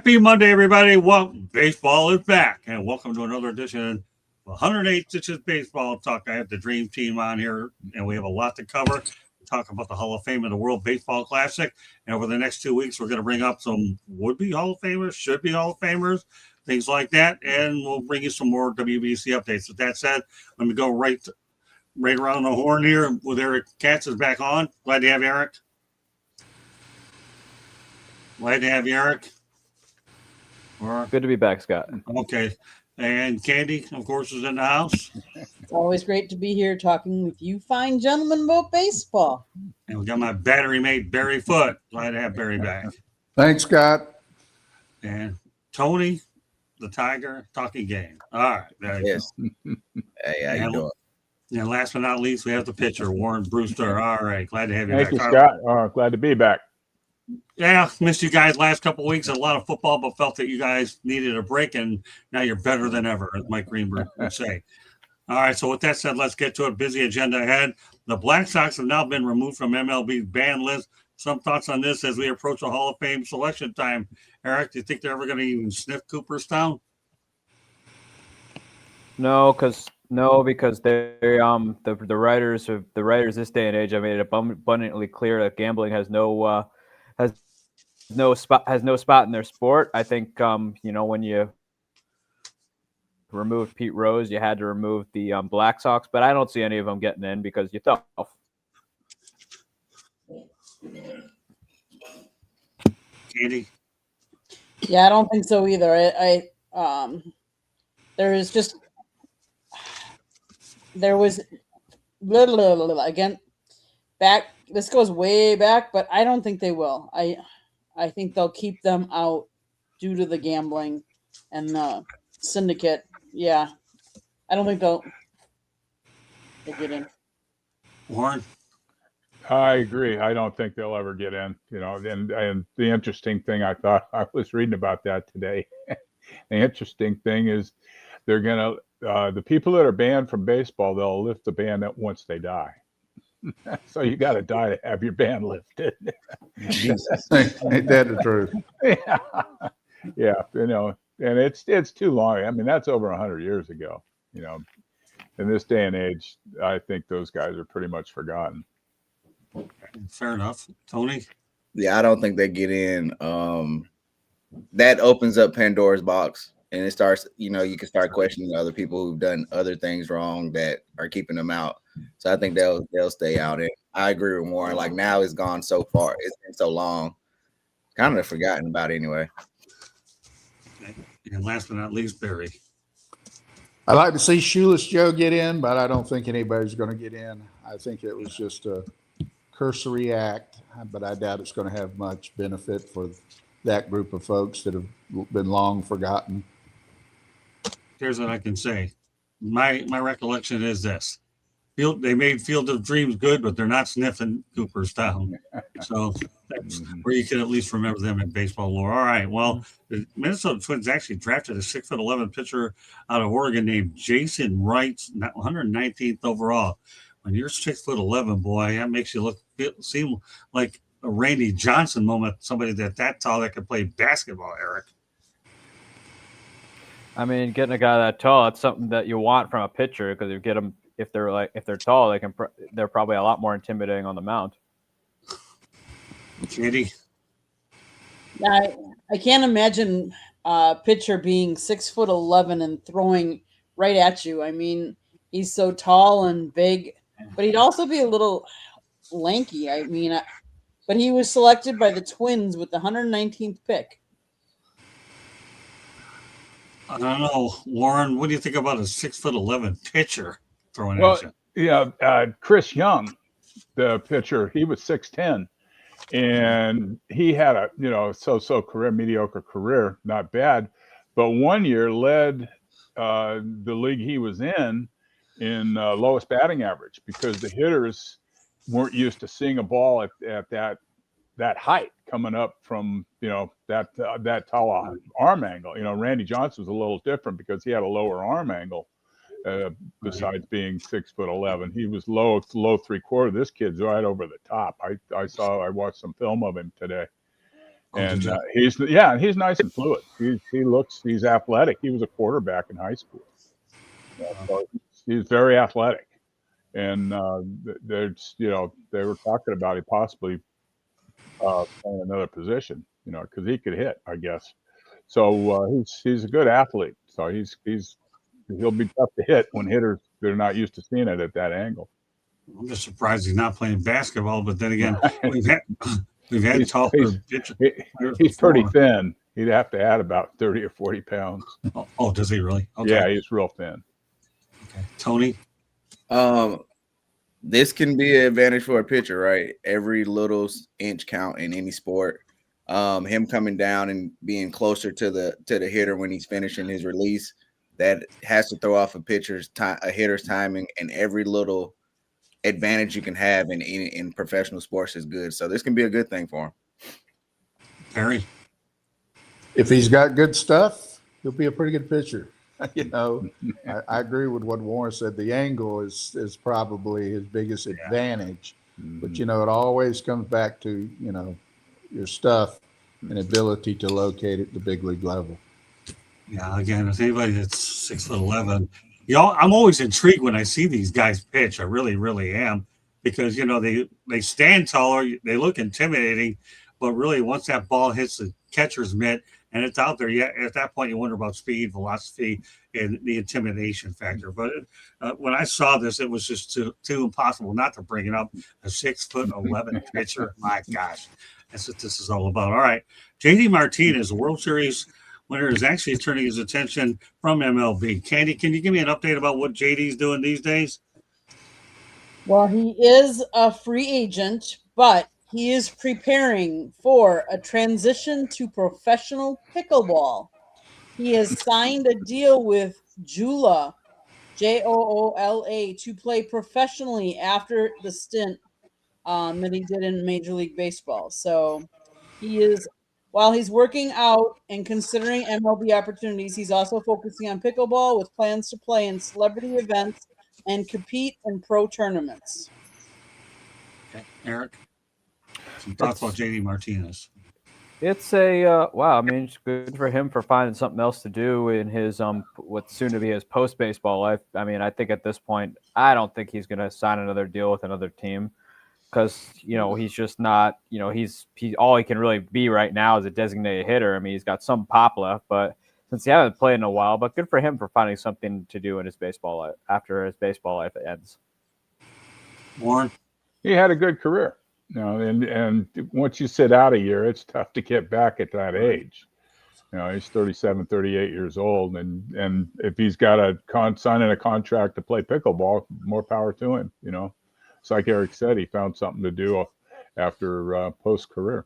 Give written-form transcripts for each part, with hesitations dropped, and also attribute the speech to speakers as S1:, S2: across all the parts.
S1: Happy Monday, everybody. Well, baseball is back, and welcome to another edition of 108 Stitches Baseball Talk. I have the Dream Team on here, and we have a lot to cover. We talk about the Hall of Fame and the World Baseball Classic, and over the next 2 weeks, we're going to bring up some would-be Hall of Famers, should-be Hall of Famers, things like that, and we'll bring you some more WBC updates. With that said, let me go right around the horn here with Eric Katz is back on. Glad to have you, Eric. Glad to have you, Eric.
S2: Good to be back, Scott.
S1: Okay. And Candy, of course, is in the house.
S3: It's always great to be here talking with you fine gentlemen about baseball.
S1: And we got my battery mate, Barry Foote. Glad to have Barry back.
S4: Thanks, Scott.
S1: And Tony, the Tiger, talking game. All right. There you
S5: go. Hey, how you doing?
S1: And last but not least, we have the pitcher, Warren Brewster. All right. Glad to have you
S6: back.
S1: Thank
S6: you, Scott. Glad to be back.
S1: Yeah, missed you guys last couple of weeks. A lot of football, but felt that you guys needed a break, and now you're better than ever, as Mike Greenberg would say. All right, so with that said, let's get to a busy agenda ahead. The Black Sox have now been removed from MLB's ban list. Some thoughts on this as we approach the Hall of Fame selection time. Eric, do you think they're ever going to even sniff Cooperstown?
S2: No, because they the writers this day and age have made it abundantly clear that gambling has no spot in their sport. I think when you removed Pete Rose, you had to remove the Black Sox, but I don't see any of them getting in because you're tough.
S1: Candy?
S3: Yeah, I don't think so either. There was again back. This goes way back, but I don't think they will. I think they'll keep them out due to the gambling and the syndicate. Yeah, I don't think they'll get in.
S1: Warren?
S6: I agree. I don't think they'll ever get in. And the interesting thing, I thought I was reading about that today. The interesting thing is they're gonna the people that are banned from baseball, they'll lift the ban once they die. So you got to die to have your ban lifted.
S4: Ain't that the truth?
S6: Yeah, and it's too long. I mean, that's over 100 years ago. In this day and age, I think those guys are pretty much forgotten.
S1: Fair enough. Tony?
S5: Yeah, I don't think they get in. That opens up Pandora's box, and it starts, you can start questioning other people who've done other things wrong that are keeping them out. So I think they'll stay out. And I agree with Warren. Like, now it's gone so far. It's been so long. Kind of forgotten about anyway.
S1: And last but not least, Barry.
S4: I'd like to see Shoeless Joe get in, but I don't think anybody's going to get in. I think it was just a cursory act, but I doubt it's going to have much benefit for that group of folks that have been long forgotten.
S1: Here's what I can say. My recollection is this. They made Field of Dreams good, but they're not sniffing Cooperstown. So that's where you can at least remember them in baseball lore. All right. Well, the Minnesota Twins actually drafted a 6'11" pitcher out of Oregon named Jason Wright, 119th overall. When you're 6'11", boy, that makes you seem like a Randy Johnson moment. Somebody that tall that could play basketball, Eric.
S2: I mean, getting a guy that tall, it's something that you want from a pitcher because you get them. If they're tall, they're probably a lot more intimidating on the mound.
S1: Katie?
S3: I can't imagine a pitcher being 6'11" and throwing right at you. I mean, he's so tall and big, but he'd also be a little lanky. I mean, but he was selected by the Twins with the 119th pick.
S1: I don't know, Warren. What do you think about a 6'11" pitcher throwing at you?
S6: Yeah, Chris Young, the pitcher, he was 6'10", and he had a so-so career, mediocre career, not bad, but 1 year led the league he was in lowest batting average because the hitters weren't used to seeing a ball at that height coming up from that tall arm angle. Randy Johnson was a little different because he had a lower arm angle. Besides being 6'11", he was low 3/4. This kid's right over the top. I watched some film of him today, And
S1: good
S6: he's nice and fluid. He's athletic. He was a quarterback in high school. So he's very athletic. And there's, they were talking about he possibly playing another position, because he could hit, I guess. So he's a good athlete. So he'll be tough to hit when hitters, they're not used to seeing it at that angle.
S1: I'm just surprised he's not playing basketball. But then again, we've had
S6: He's-
S1: tougher
S6: he's-
S1: pitchers.
S6: He's pretty thin. He'd have to add about 30 or 40 pounds.
S1: Oh, does he really? Okay.
S6: Yeah, he's real thin.
S1: Okay. Tony.
S5: This can be an advantage for a pitcher, right? Every little inch count in any sport. Him coming down and being closer to the hitter when he's finishing his release, that has to throw off a hitter's timing, and every little advantage you can have in professional sports is good. So this can be a good thing for him.
S1: Perry.
S4: If he's got good stuff, he'll be a pretty good pitcher. I agree with what Warren said. The angle is probably his biggest advantage, but it always comes back to your stuff and ability to locate at the big league level.
S1: Yeah, again, if anybody that's 6'11", I'm always intrigued when I see these guys pitch. I really, really am, because they stand taller, they look intimidating, but really once that ball hits the catcher's mitt and it's out there, at that point you wonder about speed, velocity, and the intimidation factor. But when I saw this, it was just too impossible not to bring it up. A 6'11" pitcher, my gosh, that's what this is all about. All right, JD Martinez, the World Series winner, is actually turning his attention from MLB. Candy, can you give me an update about what JD's doing these days?
S3: Well, he is a free agent, but he is preparing for a transition to professional pickleball. He has signed a deal with Joola, Joola, to play professionally after the stint that he did in Major League Baseball. So while he's working out and considering MLB opportunities, he's also focusing on pickleball with plans to play in celebrity events and compete in pro tournaments.
S1: Okay. Eric, some thoughts about JD Martinez.
S2: It's a wow. I mean, it's good for him for finding something else to do in his what's soon to be his post baseball life. I mean, I think at this point, I don't think he's going to sign another deal with another team, because he's just not. He's all he can really be right now is a designated hitter. I mean, he's got some pop left, but since he hasn't played in a while, but good for him for finding something to do in his baseball life after his baseball life ends.
S1: Warren.
S6: He had a good career. And once you sit out a year, it's tough to get back at that age. He's 37, 38 years old, and if he's got signing a contract to play pickleball, more power to him. It's like Eric said, he found something to do after post-career.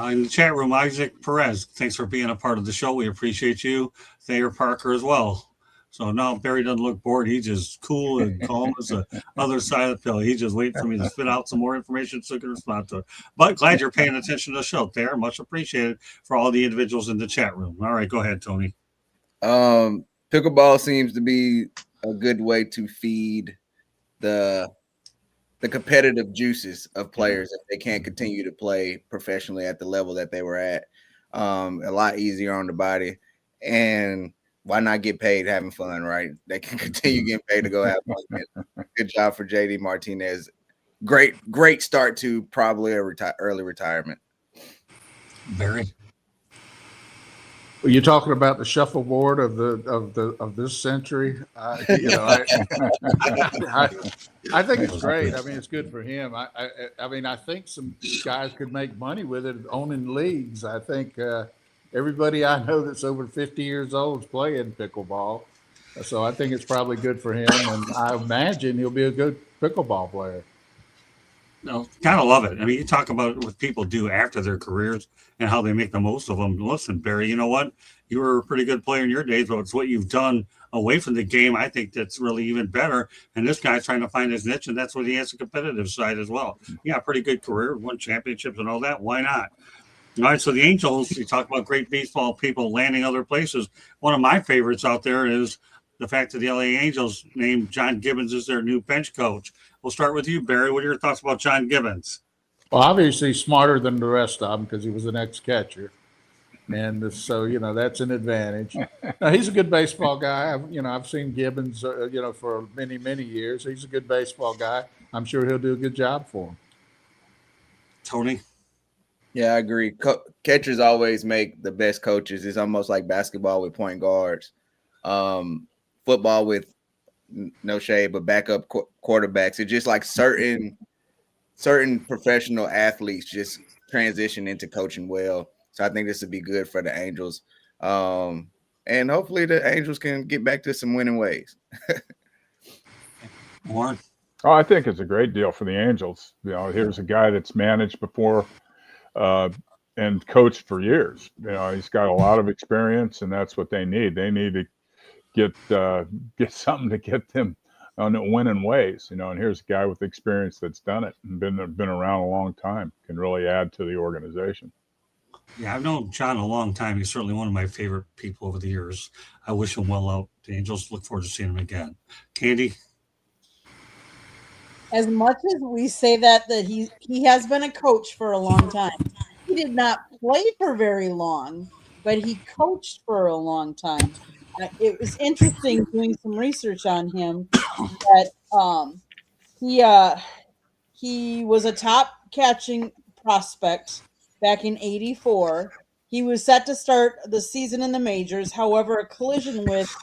S1: In the chat room, Isaac Perez, thanks for being a part of the show. We appreciate you. Thayer Parker as well. So now Barry doesn't look bored. He's just cool and calm as the other side of the pill. He's just waiting for me to spit out some more information so I can respond to it. But glad you're paying attention to the show, Thayer. Much appreciated for all the individuals in the chat room. All right, go ahead, Tony.
S5: Pickleball seems to be a good way to feed the competitive juices of players if they can't continue to play professionally at the level that they were at. A lot easier on the body, and why not get paid having fun, right? They can continue getting paid to go have fun. Good job for JD Martinez. Great start to probably a early retirement.
S1: Barry.
S4: You're talking about the shuffleboard of this century. I think it's great. I mean, it's good for him. I mean, I think some guys could make money with it owning leagues. I think everybody I know that's over 50 years old is playing pickleball. So I think it's probably good for him, and I imagine he'll be a good pickleball player.
S1: No, kind of love it. I mean, you talk about what people do after their careers and how they make the most of them. Listen, Barry, you know what? You were a pretty good player in your days, but it's what you've done away from the game. I think that's really even better. And this guy's trying to find his niche, and that's what he has a competitive side as well. Yeah, pretty good career, won championships and all that. Why not? All right, so the Angels, you talk about great baseball people landing other places. One of my favorites out there is the fact that the LA Angels named John Gibbons as their new bench coach. We'll start with you, Barry. What are your thoughts about John Gibbons?
S4: Well, obviously he's smarter than the rest of them because he was an ex-catcher. And so, that's an advantage. Now, he's a good baseball guy. I've seen Gibbons, for many, many years. He's a good baseball guy. I'm sure he'll do a good job for him.
S1: Tony?
S5: Yeah, I agree. Catchers always make the best coaches. It's almost like basketball with point guards, football with no shade, but backup quarterbacks. It's just like certain professional athletes just transition into coaching well. So I think this would be good for the Angels. And hopefully the Angels can get back to some winning ways.
S1: Warren?
S6: Oh, I think it's a great deal for the Angels. Here's a guy that's managed before and coached for years. He's got a lot of experience, and that's what they need. They need to get something to get them on the winning ways. And here's a guy with experience that's done it and been around a long time, can really add to the organization.
S1: Yeah, I've known John a long time. He's certainly one of my favorite people over the years. I wish him well out. The Angels look forward to seeing him again. Candy?
S3: As much as we say that he has been a coach for a long time, he did not play for very long, but he coached for a long time. It was interesting doing some research on him that he was a top catching prospect back in '84. He was set to start the season in the majors. However, a collision with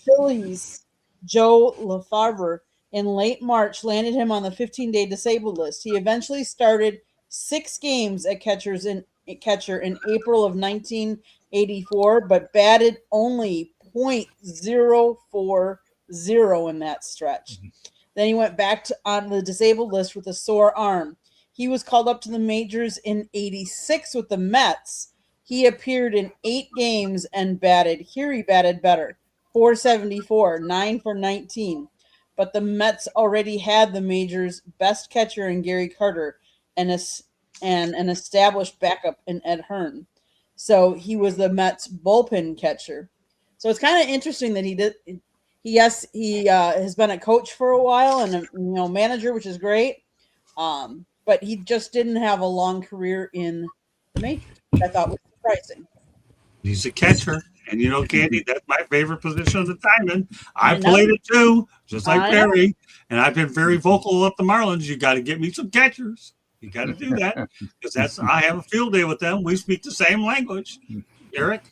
S3: Phillies Joe LaFarver in late March landed him on the 15-day disabled list. He eventually started 6 games at catcher in April of 1984, but batted only .040 in that stretch. Then he went back on the disabled list with a sore arm. He was called up to the majors in '86 with the Mets. He appeared in 8 games and batted better. .474, 9 for 19. But the Mets already had the major's best catcher in Gary Carter and an established backup in Ed Hearn. So he was the Mets bullpen catcher. So it's kind of interesting that he has been a coach for a while and a manager, which is great. But he just didn't have a long career in the majors. I thought was surprising.
S1: He's a catcher. And Candy, that's my favorite position of the diamond. I played it too, just like Barry. And I've been very vocal about the Marlins. You got to get me some catchers. You got to do that because I have a field day with them. We speak the same language. Eric?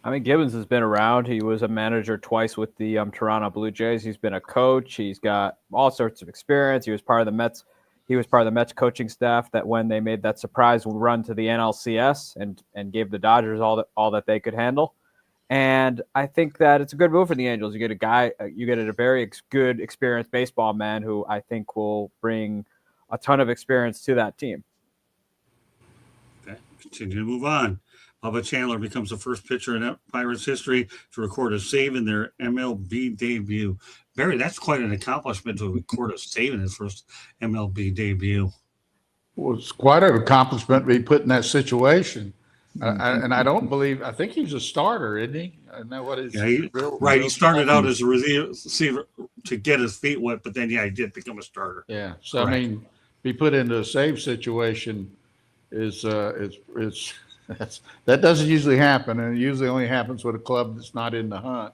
S2: I mean, Gibbons has been around. He was a manager twice with the Toronto Blue Jays. He's been a coach. He's got all sorts of experience. He was part of the Mets. He was part of the Mets coaching staff that when they made that surprise run to the NLCS and gave the Dodgers all that they could handle. And I think that it's a good move for the Angels. You get a very good, experienced baseball man who I think will bring a ton of experience to that team.
S1: Okay, continue to move on. Bubba Chandler becomes the first pitcher in Pirates history to record a save in their MLB debut. Barry, that's quite an accomplishment to record a save in his first MLB debut.
S4: Well, it's quite an accomplishment to be put in that situation. I think he's a starter, isn't he? I know what his
S1: right. He started out as a receiver to get his feet wet, but then he did become a starter.
S4: Yeah. So correct. I mean, be put into a save situation is that doesn't usually happen, and it usually only happens with a club that's not in the hunt.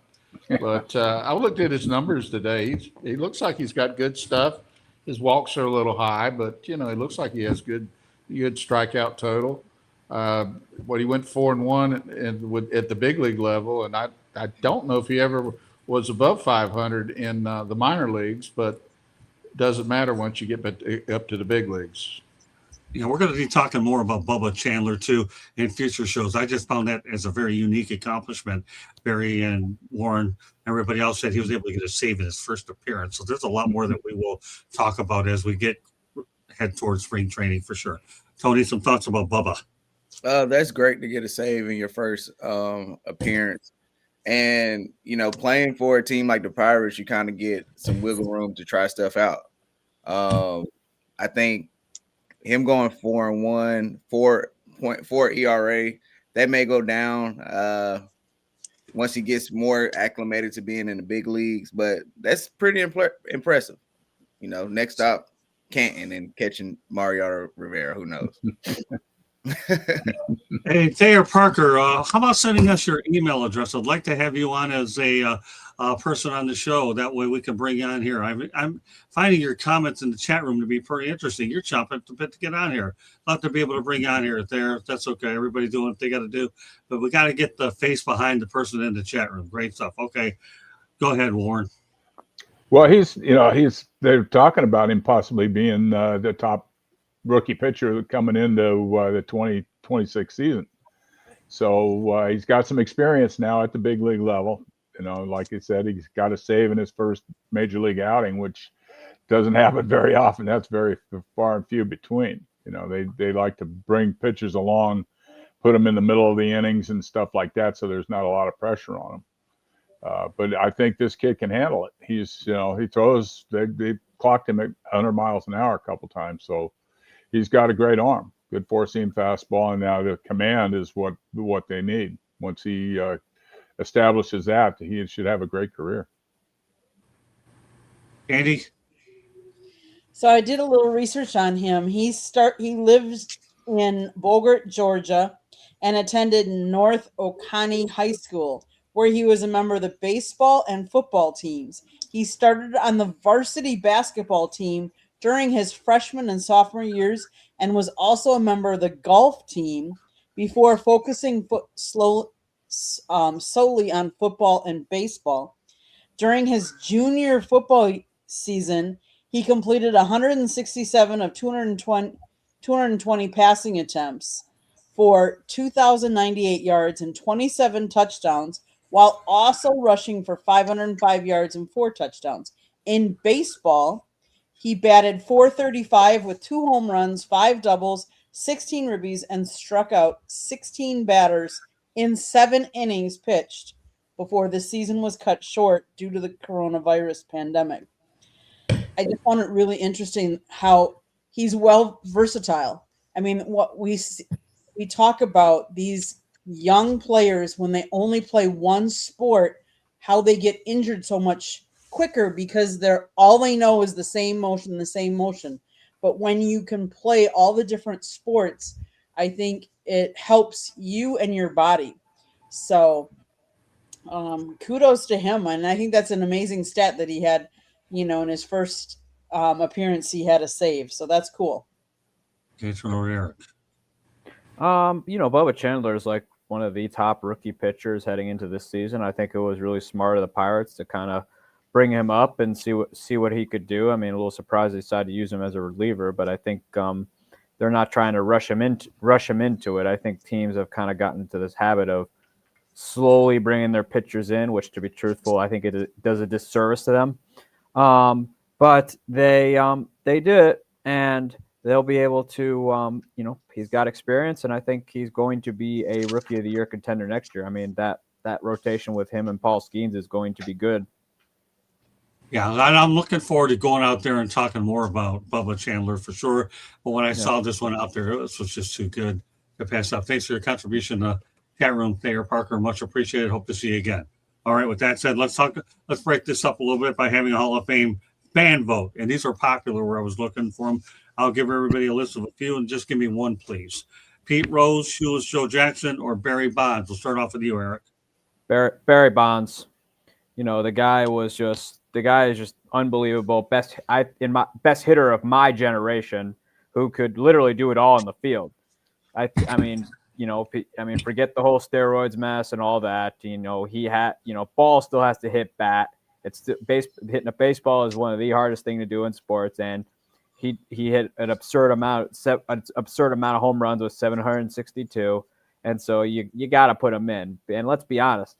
S4: But I looked at his numbers today. He looks like he's got good stuff. His walks are a little high, but he looks like he has good strikeout total. He went 4-1 at the big league level, and I don't know if he ever was above 500 in the minor leagues, but it doesn't matter once you get up to the big leagues.
S1: We're going to be talking more about Bubba Chandler too in future shows. I just found that as a very unique accomplishment. Barry and Warren, everybody else said he was able to get a save in his first appearance. So there's a lot more that we will talk about as we head towards spring training for sure. Tony, some thoughts about Bubba?
S5: That's great to get a save in your first appearance. And, playing for a team like the Pirates, you kind of get some wiggle room to try stuff out. I think him going 4-1, 4.4 ERA, that may go down once he gets more acclimated to being in the big leagues. But that's pretty impressive. Next stop, Canton and catching Mariano Rivera. Who knows?
S1: Hey, Thayer Parker, how about sending us your email address? I'd like to have you on as a person on the show. That way we can bring you on here. I'm finding your comments in the chat room to be pretty interesting. You're chomping at the bit to get on here. Love to be able to bring you on here, Thayer. That's okay. Everybody doing what they got to do. But we got to get the face behind the person in the chat room. Great stuff. Okay. Go ahead, Warren.
S6: Well, they're talking about him possibly being the top rookie pitcher coming into the 2026 season. So he's got some experience now at the big league level. Like I said, he's got a save in his first major league outing, which doesn't happen very often. That's very far and few between. They like to bring pitchers along, put them in the middle of the innings and stuff like that, so there's not a lot of pressure on them. But I think this kid can handle it. He throws. They clocked him at 100 miles an hour a couple times, so he's got a great arm, good four-seam fastball, and now the command is what they need. Once he establishes that, he should have a great career.
S1: Andy?
S3: So I did a little research on him. He lives in Bogart, Georgia, and attended North Oconee High School, where he was a member of the baseball and football teams. He started on the varsity basketball team during his freshman and sophomore years and was also a member of the golf team before focusing solely on football and baseball. During his junior football season, he completed 167 of 220 passing attempts for 2,098 yards and 27 touchdowns, while also rushing for 505 yards and 4 touchdowns. In baseball, he batted .435 with 2 home runs, 5 doubles, 16 ribbies, and struck out 16 batters in 7 innings pitched before the season was cut short due to the coronavirus pandemic. I just found it really interesting how he's versatile. I mean, what we talk about these young players when they only play one sport, how they get injured so much quicker because all they know is the same motion. But when you can play all the different sports, I think it helps you and your body. So kudos to him. And I think that's an amazing stat that he had, in his first appearance, he had a save. So that's cool.
S1: Okay, turn over to Eric.
S2: Bubba Chandler is like one of the top rookie pitchers heading into this season. I think it was really smart of the Pirates to kind of bring him up and see what he could do. I mean, a little surprised they decided to use him as a reliever, but I think they're not trying to rush him into it. I think teams have kind of gotten into this habit of slowly bringing their pitchers in, which, to be truthful, I think it does a disservice to them. But they did it, and they'll be able to, he's got experience, and I think he's going to be a Rookie of the Year contender next year. I mean, that rotation with him and Paul Skeens is going to be good.
S1: Yeah, I'm looking forward to going out there and talking more about Bubba Chandler for sure. But when I saw this one out there, this was just too good to pass up. Thanks for your contribution, chat room, Thayer Parker. Much appreciated. Hope to see you again. All right, with that said, let's break this up a little bit by having a Hall of Fame fan vote. And these are popular where I was looking for them. I'll give everybody a list of a few and just give me one, please. Pete Rose, Shoeless Joe Jackson, or Barry Bonds. We'll start off with you, Eric.
S2: Barry Bonds. The guy is just unbelievable. Best hitter of my generation, who could literally do it all in the field. I mean, forget the whole steroids mess and all that. He had, ball still has to hit bat. Hitting a baseball is one of the hardest things to do in sports, and he hit an absurd amount of home runs with 762, and so you got to put him in. And let's be honest,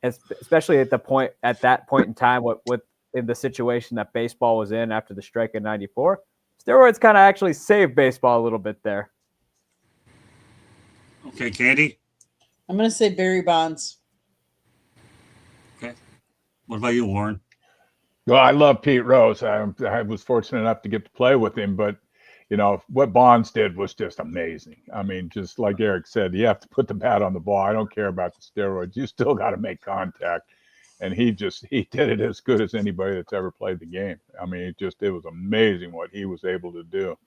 S2: especially at that point in time, with in the situation that baseball was in after the strike in '94, steroids kind of actually saved baseball a little bit there.
S1: Okay, Candy.
S3: I'm going to say Barry Bonds.
S1: Okay. What about you, Warren?
S6: Well, I love Pete Rose. I was fortunate enough to get to play with him, but what Bonds did was just amazing. I mean, just like Eric said, you have to put the bat on the ball. I don't care about the steroids. You still got to make contact. and he did it as good as anybody that's ever played the game. I mean, it was amazing what he was able to do.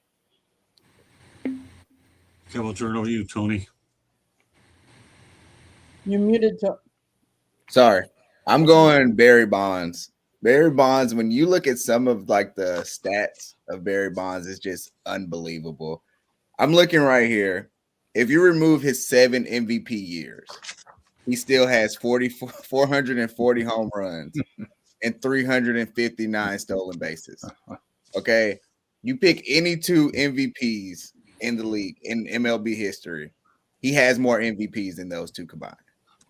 S1: Okay, we'll turn it over to you, Tony.
S3: You're muted.
S5: Sorry, I'm going Barry Bonds. Barry Bonds, when you look at some of like the stats of Barry Bonds, it's just unbelievable. I'm looking right here. If you remove his 7 MVP years, he still has 440 home runs and 359 stolen bases. Okay. You pick any 2 MVPs in the league in MLB history, he has more MVPs than those 2 combined.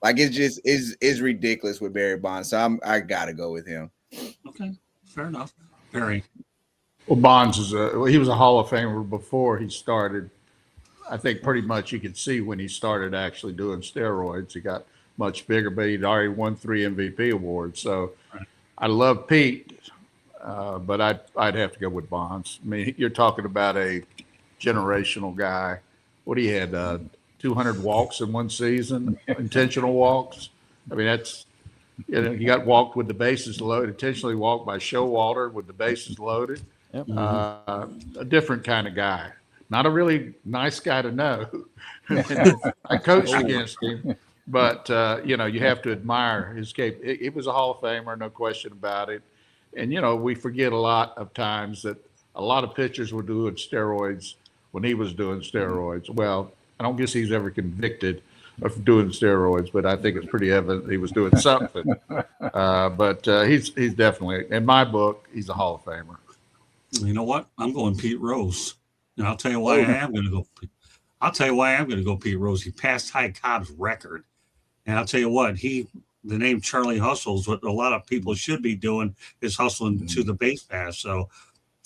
S5: Like it's just is ridiculous with Barry Bonds. So I gotta go with him.
S1: Okay, fair enough. Barry.
S4: Well, Bonds he was a Hall of Famer before he started. I think pretty much you could see when he started actually doing steroids, he got much bigger, but he'd already won 3 MVP awards. So I love Pete, but I'd have to go with Bonds. I mean, you're talking about a generational guy. What he had 200 walks in one season, intentional walks. I mean, that's, he got walked with the bases loaded, intentionally walked by Showalter with the bases loaded.
S2: Yep.
S4: A different kind of guy. Not a really nice guy to know. I coached against him, but you have to admire his cap. It was a Hall of Famer, no question about it. And we forget a lot of times that a lot of pitchers were doing steroids when he was doing steroids. Well, I don't guess he's ever convicted of doing steroids, but I think it's pretty evident he was doing something. But he's definitely, in my book, he's a Hall of Famer.
S1: You know what? I'm going Pete Rose. And I'll tell you why I am going to go. I'll tell you why I'm going to go Pete Rose. He passed Ty Cobb's record. And I'll tell you what, the name Charlie Hustles, what a lot of people should be doing is hustling to the base pass. So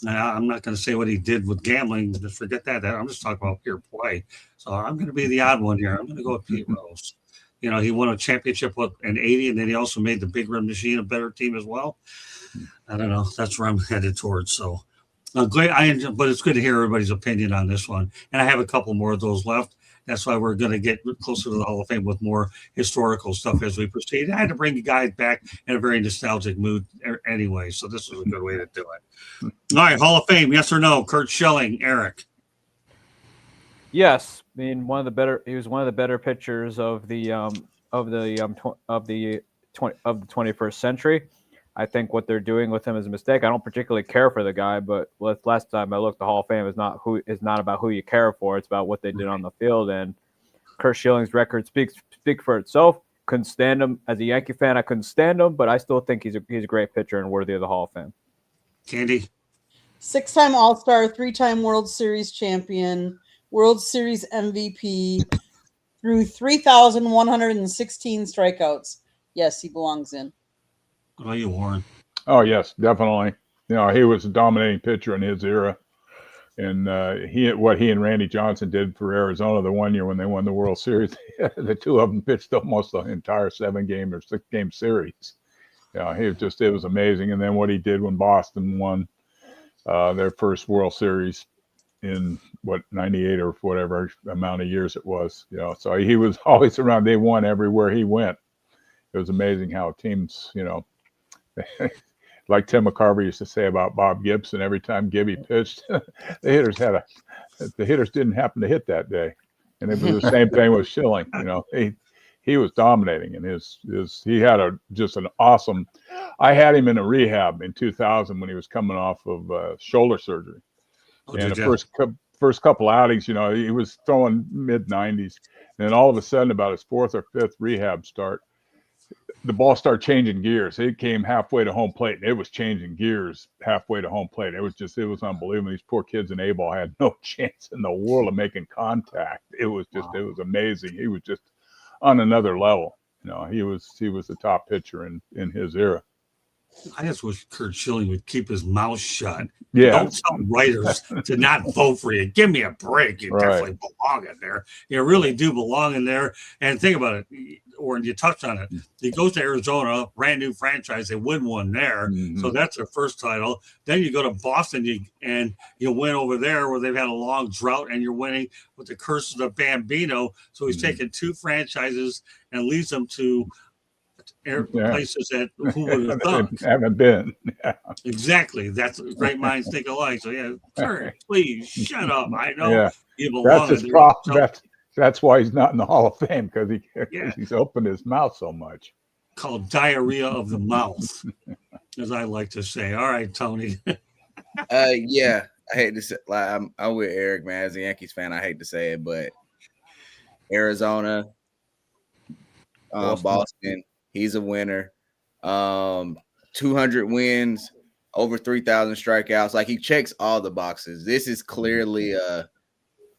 S1: I'm not going to say what he did with gambling. Just forget that. I'm just talking about pure play. So I'm going to be the odd one here. I'm going to go with Pete Rose. He won a championship in 80, and then he also made the Big Red Machine a better team as well. I don't know. That's where I'm headed towards. So great. But it's good to hear everybody's opinion on this one. And I have a couple more of those left. That's why we're going to get closer to the Hall of Fame with more historical stuff as we proceed. I had to bring you guys back in a very nostalgic mood anyway, so this was a good way to do it. All right, Hall of Fame, yes or no? Curt Schilling, Eric.
S2: Yes, I mean he was one of the better pitchers of the 21st century. I think what they're doing with him is a mistake. I don't particularly care for the guy, but last time I looked, the Hall of Fame is not about who you care for. It's about what they did on the field. And Curt Schilling's record speaks for itself. Couldn't stand him as a Yankee fan. I couldn't stand him, but I still think he's a great pitcher and worthy of the Hall of Fame.
S1: Candy.
S3: 6-time All-Star, 3-time World Series champion, World Series MVP, through 3,116 strikeouts. Yes, he belongs in.
S1: What about you, Warren?
S6: Oh, yes, definitely. He was a dominating pitcher in his era. And what he and Randy Johnson did for Arizona the one year when they won the World Series, the two of them pitched almost the entire 7-game or 6-game series. It was amazing. And then what he did when Boston won their first World Series in 98 or whatever amount of years it was. So he was always around. They won everywhere he went. It was amazing how teams, like Tim McCarver used to say about Bob Gibson, every time Gibby pitched, the hitters didn't happen to hit that day. And it was the same thing with Schilling. He was dominating, and he had just an awesome. I had him in a rehab in 2000 when he was coming off of shoulder surgery. And the first couple outings, he was throwing mid-90s, and then all of a sudden, about his 4th or 5th rehab start, the ball started changing gears. It came halfway to home plate, and it was changing gears halfway to home plate. It was unbelievable. These poor kids in A-ball had no chance in the world of making contact. It was It was amazing. He was just on another level. He was the top pitcher in his era.
S1: I just wish Curt Schilling would keep his mouth shut.
S6: Yeah.
S1: Don't tell writers to not vote for you. Give me a break. You definitely belong in there. You really do belong in there. And think about it, Warren, you touched on it. He goes to Arizona, brand new franchise. They win one there. Mm-hmm. So that's their first title. Then you go to Boston and you win over there where they've had a long drought, and you're winning with the curse of the Bambino. So he's taken 2 franchises and leads them to places that who would have thought.
S6: Haven't been. Yeah.
S1: Exactly. That's great minds think alike. So yeah, Kurt, please shut up. I know
S6: Yeah.
S1: you belong.
S6: That's his
S1: in there.
S6: problem.
S1: So,
S6: That's why he's not in the Hall of Fame, because
S1: Yeah.
S6: he's opened his mouth so much.
S1: called diarrhea of the mouth, as I like to say. All right, Tony.
S5: Yeah, I hate to say, like, I'm with Eric, man. As a Yankees fan, I hate to say it, but Arizona, Boston, he's a winner. 200 wins, over 3,000 strikeouts. Like, he checks all the boxes. This is clearly a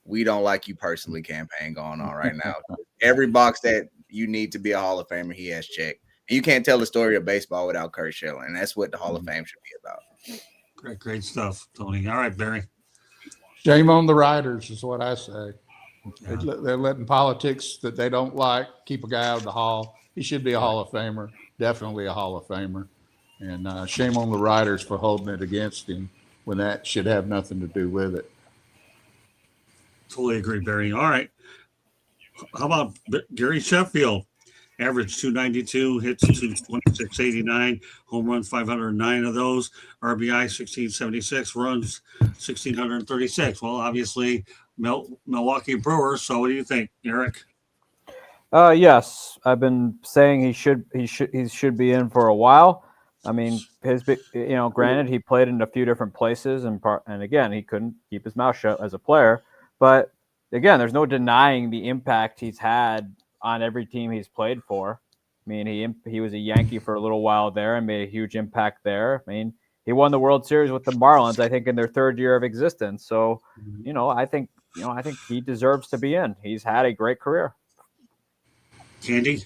S5: we don't like you personally campaign going on right now. Every box that you need to be a Hall of Famer, he has checked. And you can't tell the story of baseball without Kurt Schilling, and that's what the Hall of Fame should be about.
S1: Great stuff, Tony. All right, Barry.
S4: Shame on the writers is what I say.
S1: Yeah.
S4: They're letting politics that they don't like keep a guy out of the Hall. He should be a Hall of Famer, definitely a Hall of Famer. And shame on the writers for holding it against him when that should have nothing to do with it.
S1: Totally agree, Barry. All right. How about Gary Sheffield? Average 292, hits 226.89, home runs 509 of those, RBI 1676, runs 1636. Well, obviously Milwaukee Brewers. So what do you think, Eric?
S2: Yes, I've been saying he should be in for a while. I mean, granted, he played in a few different places, and again, he couldn't keep his mouth shut as a player. But again, there's no denying the impact he's had on every team he's played for. I mean, he was a Yankee for a little while there and made a huge impact there. I mean, he won the World Series with the Marlins, I think, in their third year of existence. So, I think he deserves to be in. He's had a great career.
S1: Candy?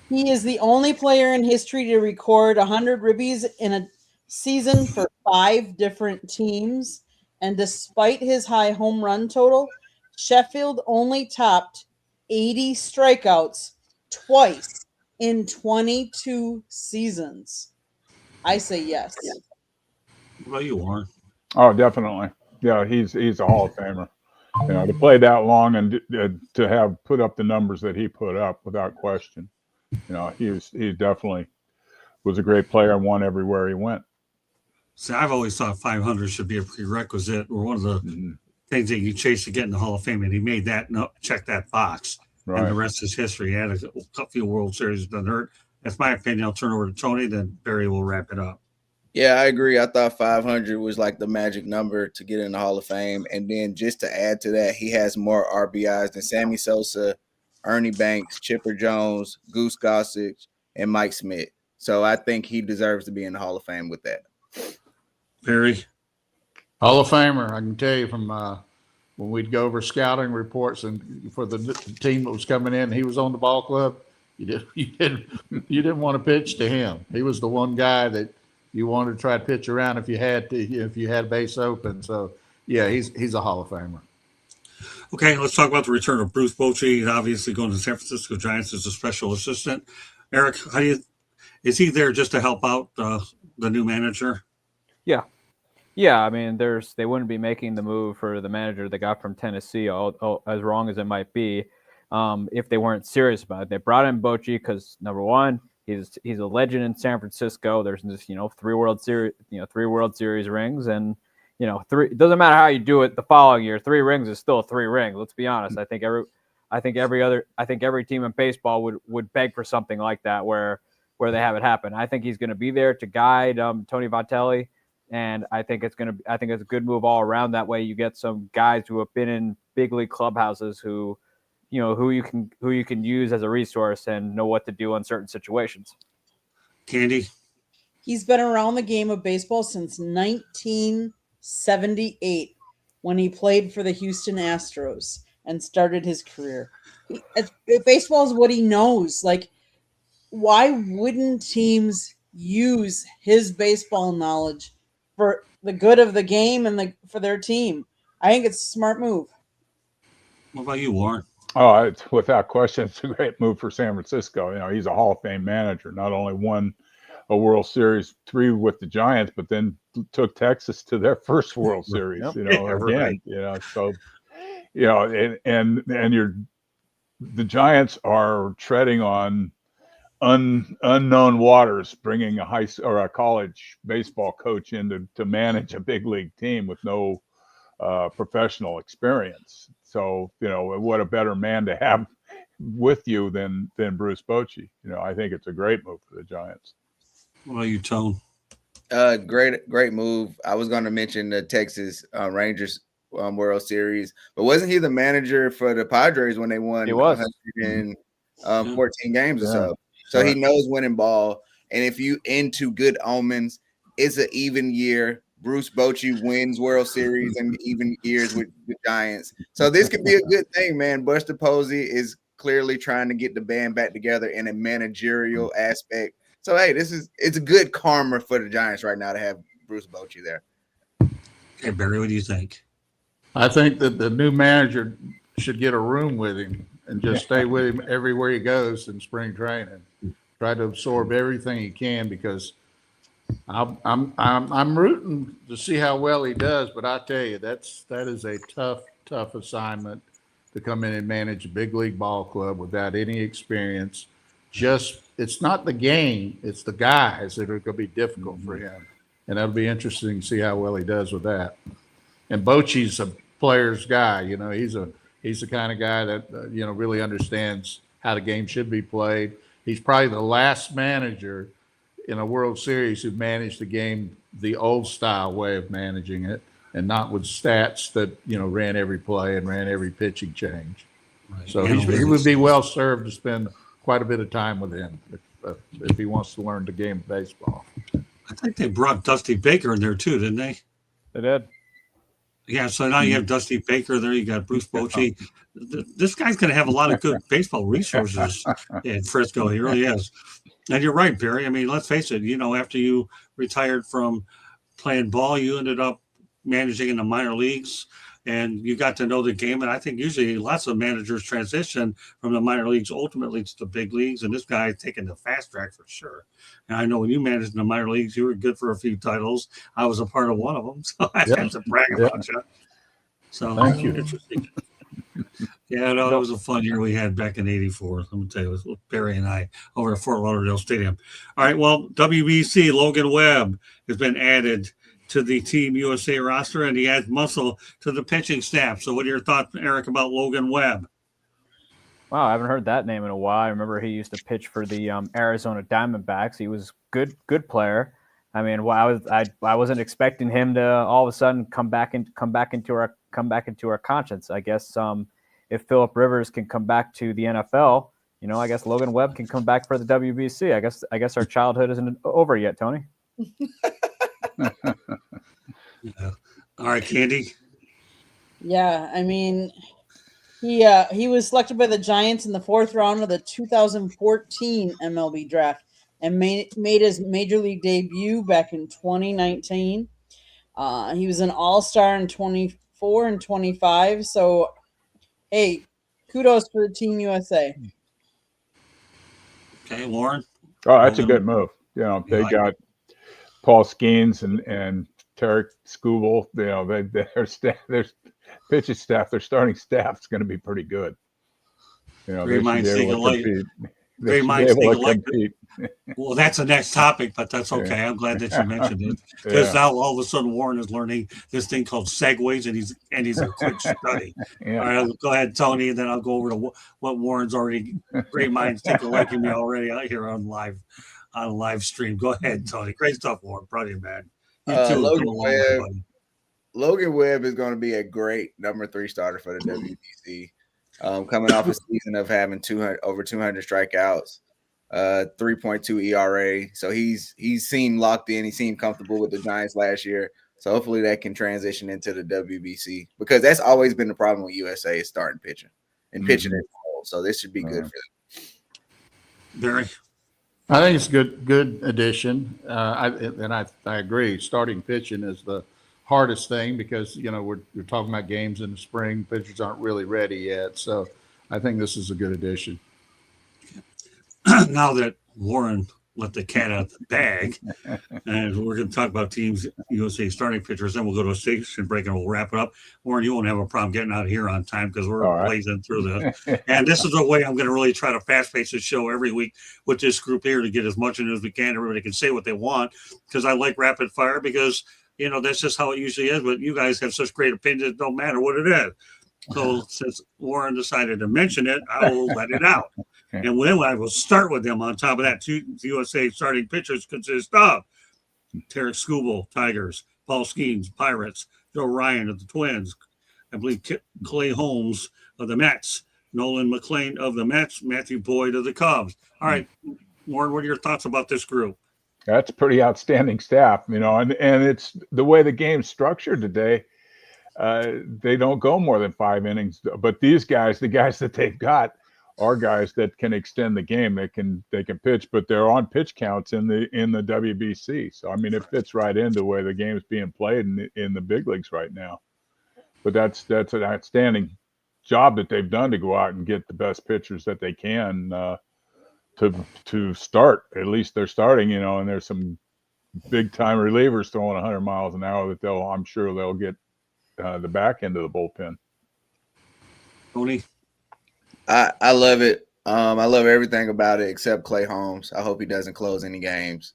S3: He is the only player in history to record 100 ribbies in a season for 5 different teams. And despite his high home run total, Sheffield only topped 80 strikeouts twice in 22 seasons. I say yes.
S1: What about you, Warren?
S6: Oh, definitely. Yeah, he's a Hall of Famer. To play that long and to have put up the numbers that he put up without question. He definitely was a great player and won everywhere he went.
S1: See, I've always thought 500 should be a prerequisite or one of the things that you chase to get in the Hall of Fame, and he made that check that box.
S6: Right.
S1: And the rest is history. He had a few World Series, doesn't hurt. That's my opinion. I'll turn over to Tony, then Barry will wrap it up.
S5: Yeah, I agree. I thought 500 was like the magic number to get in the Hall of Fame. And then just to add to that, he has more RBIs than Sammy Sosa, Ernie Banks, Chipper Jones, Goose Gossage, and Mike Smith. So I think he deserves to be in the Hall of Fame with that.
S1: Barry?
S4: Hall of Famer, I can tell you from when we'd go over scouting reports and for the team that was coming in, he was on the ball club. You didn't want to pitch to him. He was the one guy that you wanted to try to pitch around if you had base open. So yeah, he's a Hall of Famer.
S1: Okay, let's talk about the return of Bruce Bochy. He's obviously going to the San Francisco Giants as a special assistant. Eric, is he there just to help out the new manager?
S2: Yeah. I mean, they wouldn't be making the move for the manager they got from Tennessee, as wrong as it might be, if they weren't serious about it. They brought in Bochy because number one, he's a legend in San Francisco. There's this 3 World Series rings, and it doesn't matter how you do it the following year. 3 rings is still 3 rings. Let's be honest. I think every team in baseball would beg for something like that where they have it happen. I think he's going to be there to guide Tony Vitelli, and I think it's a good move all around. That way, you get some guys who have been in big league clubhouses who you can use as a resource and know what to do in certain situations.
S1: Candy?
S3: He's been around the game of baseball since 1978 when he played for the Houston Astros and started his career. Baseball is what he knows. Like, why wouldn't teams use his baseball knowledge for the good of the game and for their team? I think it's a smart move.
S1: What about you, Warren?
S6: Oh, it's without question, it's a great move for San Francisco. He's a Hall of Fame manager. Not only won a World Series 3 with the Giants, but then took Texas to their first World Series.
S1: Right.
S6: So and the Giants are treading on unknown waters, bringing a high or a college baseball coach in to manage a big league team with no professional experience. So, what a better man to have with you than Bruce Bochy. I think it's a great move for the Giants.
S1: Well, you Tone.
S5: Great move. I was going to mention the Texas Rangers World Series, but wasn't he the manager for the Padres when they won?
S2: He was.
S5: 114 games or so.
S6: Yeah.
S5: So he knows winning ball. And if you into good omens, it's an even year. Bruce Bochy wins World Series and even years with the Giants. So this could be a good thing, man. Buster Posey is clearly trying to get the band back together in a managerial aspect. So hey, it's a good karma for the Giants right now to have Bruce Bochy there.
S1: Hey Barry, what do you think?
S4: I think that the new manager should get a room with him and just stay with him everywhere he goes in spring training. Try to absorb everything he can, because I'm rooting to see how well he does. But I tell you, that is a tough assignment to come in and manage a big league ball club without any experience. It's not the game, it's the guys that are going to be difficult for him. And that'll be interesting to see how well he does with that. And Bochy's a player's guy. He's the kind of guy that, really understands how the game should be played. He's probably the last manager in a World Series who managed the game the old style way of managing it, and not with stats that, ran every play and ran every pitching change.
S1: Right.
S4: So he would be well served to spend quite a bit of time with him if he wants to learn the game of baseball.
S1: I think they brought Dusty Baker in there too, didn't they?
S2: They did.
S1: Yeah, so now you have Dusty Baker there. You got Bruce Bochy. This guy's going to have a lot of good baseball resources in Frisco. He really is. And you're right, Barry. I mean, let's face it. After you retired from playing ball, you ended up managing in the minor leagues, and you got to know the game. And I think usually lots of managers transition from the minor leagues ultimately to the big leagues. And this guy is taking the fast track for sure. And I know when you managed in the minor leagues, you were good for a few titles. I was a part of one of them, so I have to brag about you. So
S4: Thank you.
S1: Interesting. Yeah, no, that was a fun year we had back in '84. Let me tell you, it was Barry and I over at Fort Lauderdale Stadium. All right, well, WBC Logan Webb has been added to the Team USA roster, and he adds muscle to the pitching staff. So what are your thoughts, Eric, about Logan Webb?
S2: Wow, I haven't heard that name in a while. I remember he used to pitch for the Arizona Diamondbacks. He was good player. I mean, I wasn't expecting him to all of a sudden come back into our conscience. I guess if Phillip Rivers can come back to the NFL, I guess Logan Webb can come back for the WBC. I guess our childhood isn't over yet, Tony.
S1: Yeah. All right, Candy.
S3: Yeah, I mean, he was selected by the Giants in the 4th round of the 2014 MLB draft and made his major league debut back in 2019. He was an all-star in 24 and 25. So, hey, kudos for Team USA.
S1: Okay, Lauren.
S6: Oh, that's a good move. They got Paul Skeens and Tarek Skubal. Their pitching staff, their starting staff is going to be pretty good.
S1: Great minds think alike. Great minds think alike. Well, that's the next topic, but that's okay. Yeah. I'm glad that you mentioned it, because now all of a sudden Warren is learning this thing called segues, and he's a quick study. Yeah. All right, I'll go ahead, Tony, and then I'll go over to what Warren's already. Great minds think alike in me already out here on live stream. Go ahead, Tony. Great stuff, Warren. Proud of you, man.
S5: Logan Webb is going to be a great number 3 starter for the WBC. Coming off a season of having over 200 strikeouts, 3.2 ERA. So he's seemed locked in. He seemed comfortable with the Giants last year. So hopefully that can transition into the WBC, because that's always been the problem with USA is starting pitching and pitching in full. So this should be good for them.
S1: Barry?
S4: I think it's a good addition. I agree. Starting pitching is the hardest thing, because we're talking about games in the spring. Pitchers aren't really ready yet, so I think this is a good addition.
S1: Now that Warren let the cat out of the bag. And we're going to talk about Teams USA starting pitchers. Then we'll go to a station break and we'll wrap it up. Warren, you won't have a problem getting out of here on time because we're
S6: All right.
S1: blazing through this. And this is the way I'm going to really try to fast pace the show every week with this group here to get as much in as we can. Everybody can say what they want because I like rapid fire because, you know, that's just how it usually is. But you guys have such great opinions. It don't matter what it is. So since Warren decided to mention it, I will let it out. And then I will start with them. On top of that, two USA starting pitchers consist of Tarek Skubal, Tigers, Paul Skeens, Pirates, Joe Ryan of the Twins, I believe Clay Holmes of the Mets, Nolan McLean of the Mets, Matthew Boyd of the Cubs. All right, Warren, what are your thoughts about this group?
S6: That's pretty outstanding staff, you know, and it's the way the game's structured today. They don't go more than 5 innings, but these guys, the guys that they've got, are guys that can extend the game. They can pitch, but they're on pitch counts in the WBC. So I mean, it fits right into the way the game's being played in the big leagues right now. But that's an outstanding job that they've done to go out and get the best pitchers that they can to start. At least they're starting, you know. And there's some big time relievers throwing 100 miles an hour that I'm sure they'll get the back end of the bullpen.
S1: Tony?
S5: I love it. I love everything about it except Clay Holmes. I hope he doesn't close any games.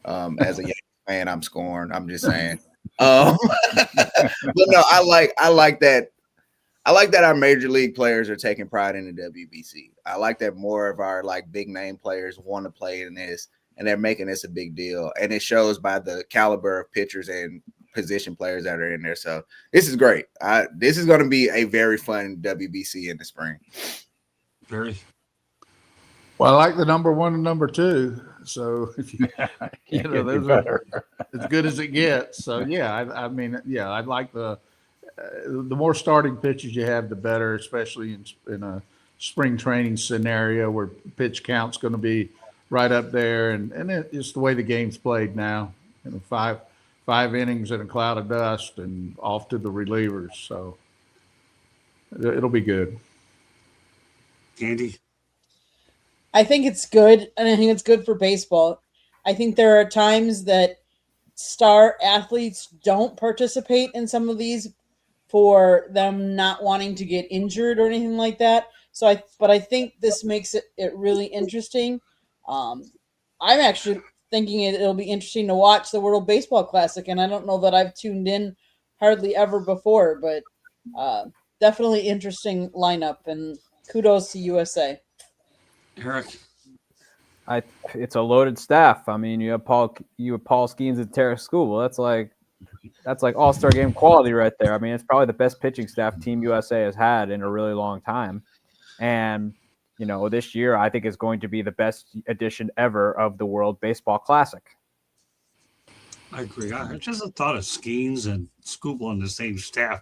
S5: As a Yankees fan, I'm scorned. I'm just saying. But no, I like that. I like that our major league players are taking pride in the WBC. I like that more of our like big name players want to play in this, and they're making this a big deal. And it shows by the caliber of pitchers and position players that are in there. So this is great. This is going to be a very fun WBC in the spring.
S1: Barry?
S4: Well, I like the number 1 and number 2. So if you know, those are as good as it gets. So yeah, I mean, yeah, I'd like the more starting pitches you have, the better, especially in a spring training scenario where pitch count's going to be right up there, and it's the way the game's played now. You know, five innings in a cloud of dust and off to the relievers. So it'll be good.
S1: Andy?
S3: I think it's good, and I think it's good for baseball. I think there are times that star athletes don't participate in some of these for them not wanting to get injured or anything like that. But I think this makes it really interesting. I'm actually thinking it'll be interesting to watch the World Baseball Classic, and I don't know that I've tuned in hardly ever before, but definitely interesting lineup, and kudos to USA.
S1: Eric?
S2: It's a loaded staff. I mean, you have Paul Skeens and Tarek Skubal. That's like all-star game quality right there. I mean, it's probably the best pitching staff Team USA has had in a really long time. And, you know, this year I think is going to be the best edition ever of the World Baseball Classic.
S1: I agree. I just thought of Skeens and Skubal on the same staff.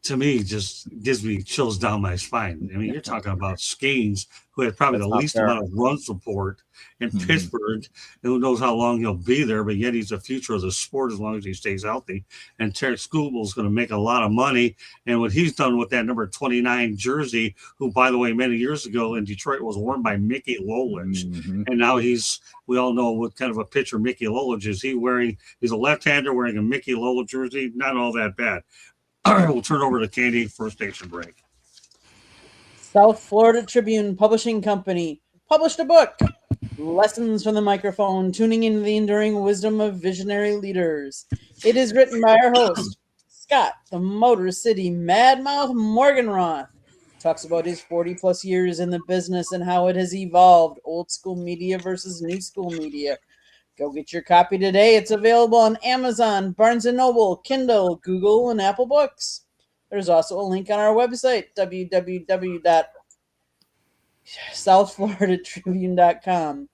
S1: To me, just gives me chills down my spine. I mean, you're talking about Skeens, who had probably
S2: That's
S1: the
S2: not
S1: least
S2: fair.
S1: amount of run support in Pittsburgh. And who knows how long he'll be there, but yet he's the future of the sport as long as he stays healthy. And Tarek Skubal is going to make a lot of money. And what he's done with that number 29 jersey, who, by the way, many years ago in Detroit was worn by Mickey Lolich. And now we all know what kind of a pitcher Mickey Lolich is. He's a left-hander wearing a Mickey Lolich jersey. Not all that bad. All right, we'll turn over to Candy for a station break.
S3: South Florida Tribune Publishing Company published a book, Lessons from the Microphone, Tuning into the Enduring Wisdom of Visionary Leaders. It is written by our host, Scott, the Motor City Madmouth Morganroth. Talks about his 40-plus years in the business and how it has evolved, old school media versus new school media. Go get your copy today. It's available on Amazon, Barnes & Noble, Kindle, Google, and Apple Books. There's also a link on our website, www.southfloridatribune.com.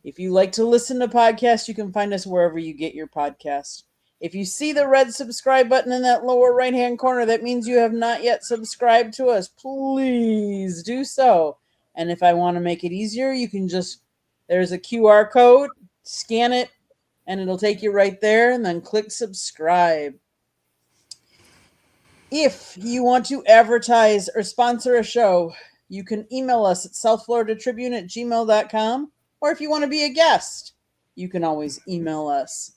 S3: If you like to listen to podcasts, you can find us wherever you get your podcasts. If you see the red subscribe button in that lower right-hand corner, that means you have not yet subscribed to us. Please do so. And if I want to make it easier, you can there's a QR code. Scan it, and it'll take you right there, and then click subscribe. If you want to advertise or sponsor a show, you can email us at southfloridatribune@gmail.com, or if you want to be a guest, you can always email us.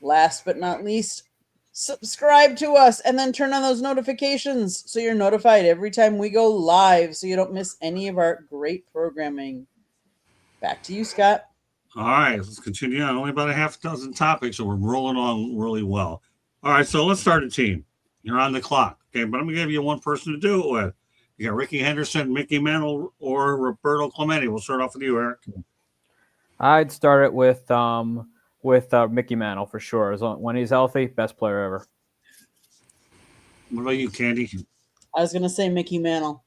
S3: Last but not least, subscribe to us and then turn on those notifications so you're notified every time we go live so you don't miss any of our great programming. Back to you, Scott.
S1: All right, let's continue on. Only about a half dozen topics, so we're rolling on really well. All right, so let's start a team. You're on the clock. Okay, but I'm going to give you one person to do it with. You got Ricky Henderson, Mickey Mantle, or Roberto Clemente. We'll start off with you, Eric.
S2: I'd start it with Mickey Mantle for sure. When he's healthy, best player ever.
S1: What about you, Candy?
S3: I was going to say Mickey Mantle.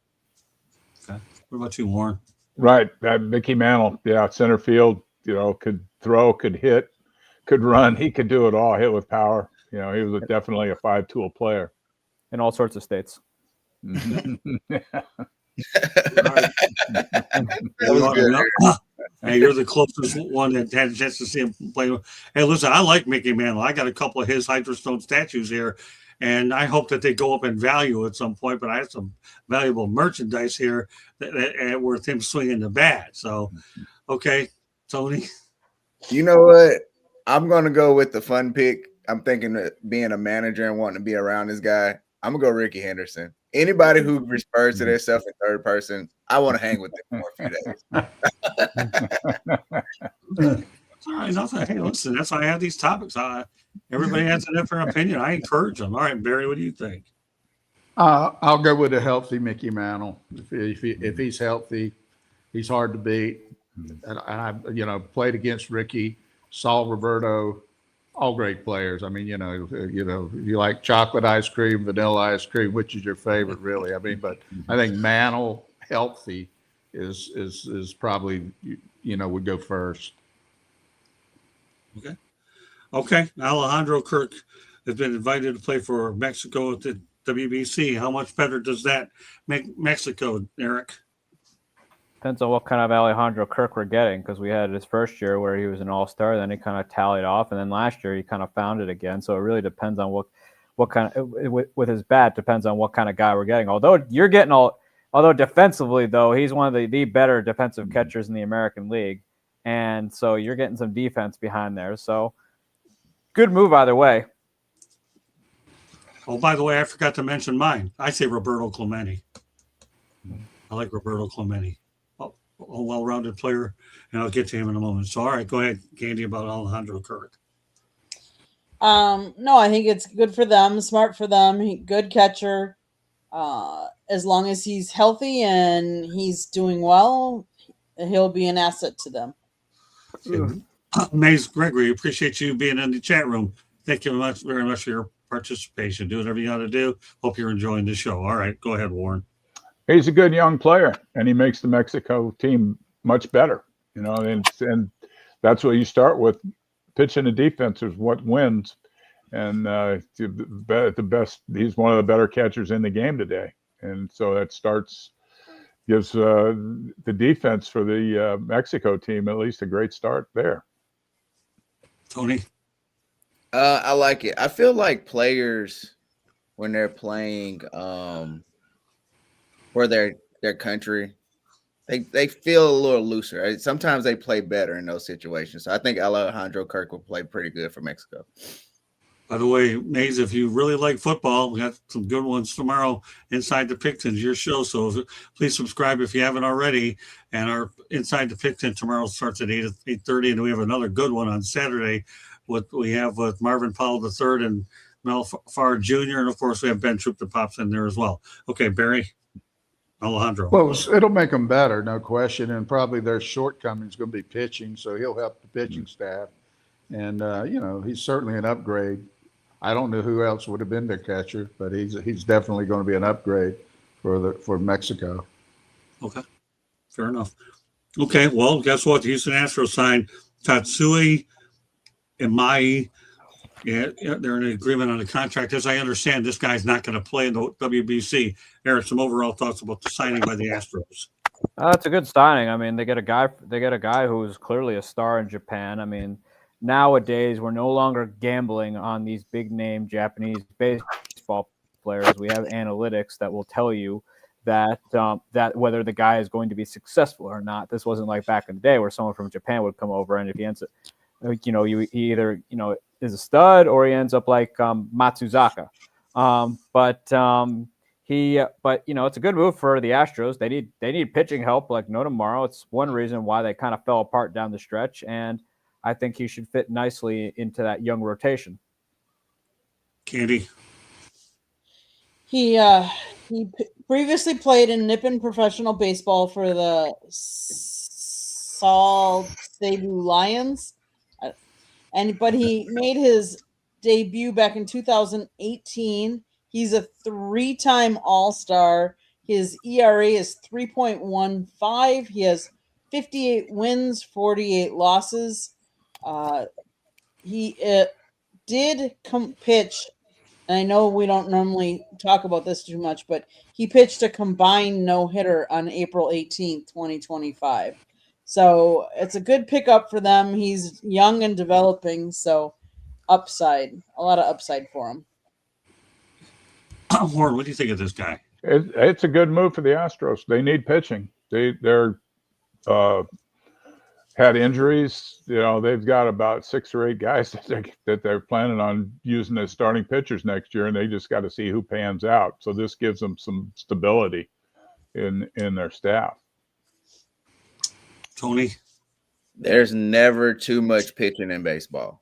S1: Okay. What about you, Warren?
S6: Right, that Mickey Mantle, yeah, center field. Could throw, could hit, could run. He could do it all. Hit with power. He was definitely a 5-tool player
S2: in all sorts of states.
S1: Hey, you're the closest one that had a chance to see him play. Hey, listen, I like Mickey Mantle. I got a couple of his Hydrostone statues here, and I hope that they go up in value at some point. But I have some valuable merchandise here that worth him swinging the bat. So, okay, Tony.
S5: You know what? I'm going to go with the fun pick. I'm thinking that being a manager and wanting to be around this guy, I'm going to go Ricky Henderson. Anybody who refers to themselves in third person, I want to hang with them for a few days.
S1: All right, nothing. Hey, listen, that's why I have these topics. Everybody has a different opinion. I encourage them. All right, Barry, what do you think?
S4: I'll go with a healthy Mickey Mantle. If he's healthy, he's hard to beat. And I played against Ricky, saw Roberto, all great players. I mean, you like chocolate ice cream, vanilla ice cream, which is your favorite, really? I mean, but I think Mantle healthy is probably would go first.
S1: Okay. Alejandro Kirk has been invited to play for Mexico at the WBC. How much better does that make Mexico, Eric?
S2: Depends on what kind of Alejandro Kirk we're getting, because we had his first year where he was an all-star, then he kind of tallied off, and then last year he kind of found it again. So it really depends on what kind of, with his bat, depends on what kind of guy we're getting. Although defensively, though, he's one of the better defensive catchers in the American League, and so you're getting some defense behind there. So good move either way.
S1: Oh, by the way, I forgot to mention mine. I say Roberto Clemente. I like Roberto Clemente. A well-rounded player, and I'll get to him in a moment. So, all right, go ahead, Candy, about Alejandro Kirk.
S3: No, I think it's good for them, smart for them. Good catcher. As long as he's healthy and he's doing well, he'll be an asset to them.
S1: Maze Gregory, appreciate you being in the chat room. Thank you very much for your participation. Do whatever you got to do. Hope you're enjoying the show. All right, go ahead, Warren.
S6: He's a good young player, and he makes the Mexico team much better. And that's what you start with. Pitching and defense is what wins. And the best, he's one of the better catchers in the game today. And so that gives the defense for the Mexico team at least a great start there.
S1: Tony?
S5: I like it. I feel like players, when they're playing for their country, they feel a little looser. Sometimes they play better in those situations. So I think Alejandro Kirk will play pretty good for Mexico.
S1: By the way, Maze, if you really like football, we got some good ones tomorrow inside the Pick-10's, your show. So please subscribe if you haven't already. And our Inside the Pick-10 tomorrow starts at 8:30, and we have another good one on Saturday. We have with Marvin Powell III and Mel Farr Jr., and of course we have Ben Troop that pops in there as well. Okay, Barry. Alejandro.
S4: Well, it'll make them better, no question. And probably their shortcoming is going to be pitching, so he'll help the pitching staff. And, he's certainly an upgrade. I don't know who else would have been their catcher, but he's definitely going to be an upgrade for Mexico.
S1: Okay, fair enough. Okay, well, guess what? The Houston Astros signed Tatsui Imai. Yeah, they're in agreement on the contract. As I understand, this guy's not going to play in the WBC. Eric, some overall thoughts about the signing by the Astros.
S2: That's a good signing. I mean, they get a guy who's clearly a star in Japan. I mean, nowadays we're no longer gambling on these big name Japanese baseball players. We have analytics that will tell you that that whether the guy is going to be successful or not. This wasn't like back in the day where someone from Japan would come over, and if he ends up, he either is a stud or he ends up like Matsuzaka. But it's a good move for the Astros. They need pitching help like no tomorrow. It's one reason why they kind of fell apart down the stretch, and I think he should fit nicely into that young rotation.
S1: Candy.
S3: He previously played in Nippon professional baseball for the Salt Cebu Lions, but he made his debut back in 2018. He's a 3-time All-Star. His ERA is 3.15. He has 58 wins, 48 losses. He did pitch. And I know we don't normally talk about this too much, but he pitched a combined no-hitter on April 18th, 2025. So it's a good pickup for them. He's young and developing, so a lot of upside for him.
S1: Warren, what do you think of this guy?
S6: It's a good move for the Astros. They need pitching. They're had injuries. They've got about 6 or 8 guys that they're planning on using as starting pitchers next year, and they just got to see who pans out. So this gives them some stability in their staff.
S1: Tony?
S5: There's never too much pitching in baseball.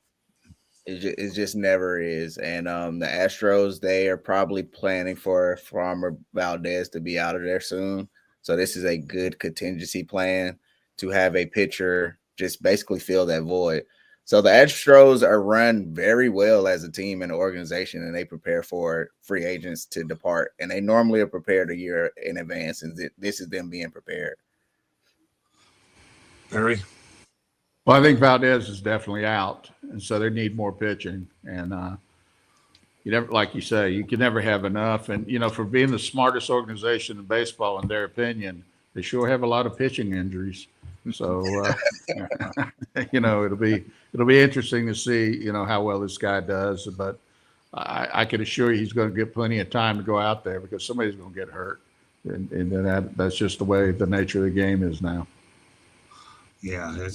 S5: It just never is. And the Astros, they are probably planning for Farmer Valdez to be out of there soon. So this is a good contingency plan to have a pitcher just basically fill that void. So the Astros are run very well as a team and an organization, and they prepare for free agents to depart. And they normally are prepared a year in advance, and this is them being prepared.
S1: Barry?
S4: Well, I think Valdez is definitely out, and so they need more pitching. And like you say, you can never have enough. And for being the smartest organization in baseball, in their opinion, they sure have a lot of pitching injuries. So it'll be interesting to see how well this guy does. But I can assure you he's going to get plenty of time to go out there because somebody's going to get hurt, and then that's just the way the nature of the game is now.
S1: Yeah, I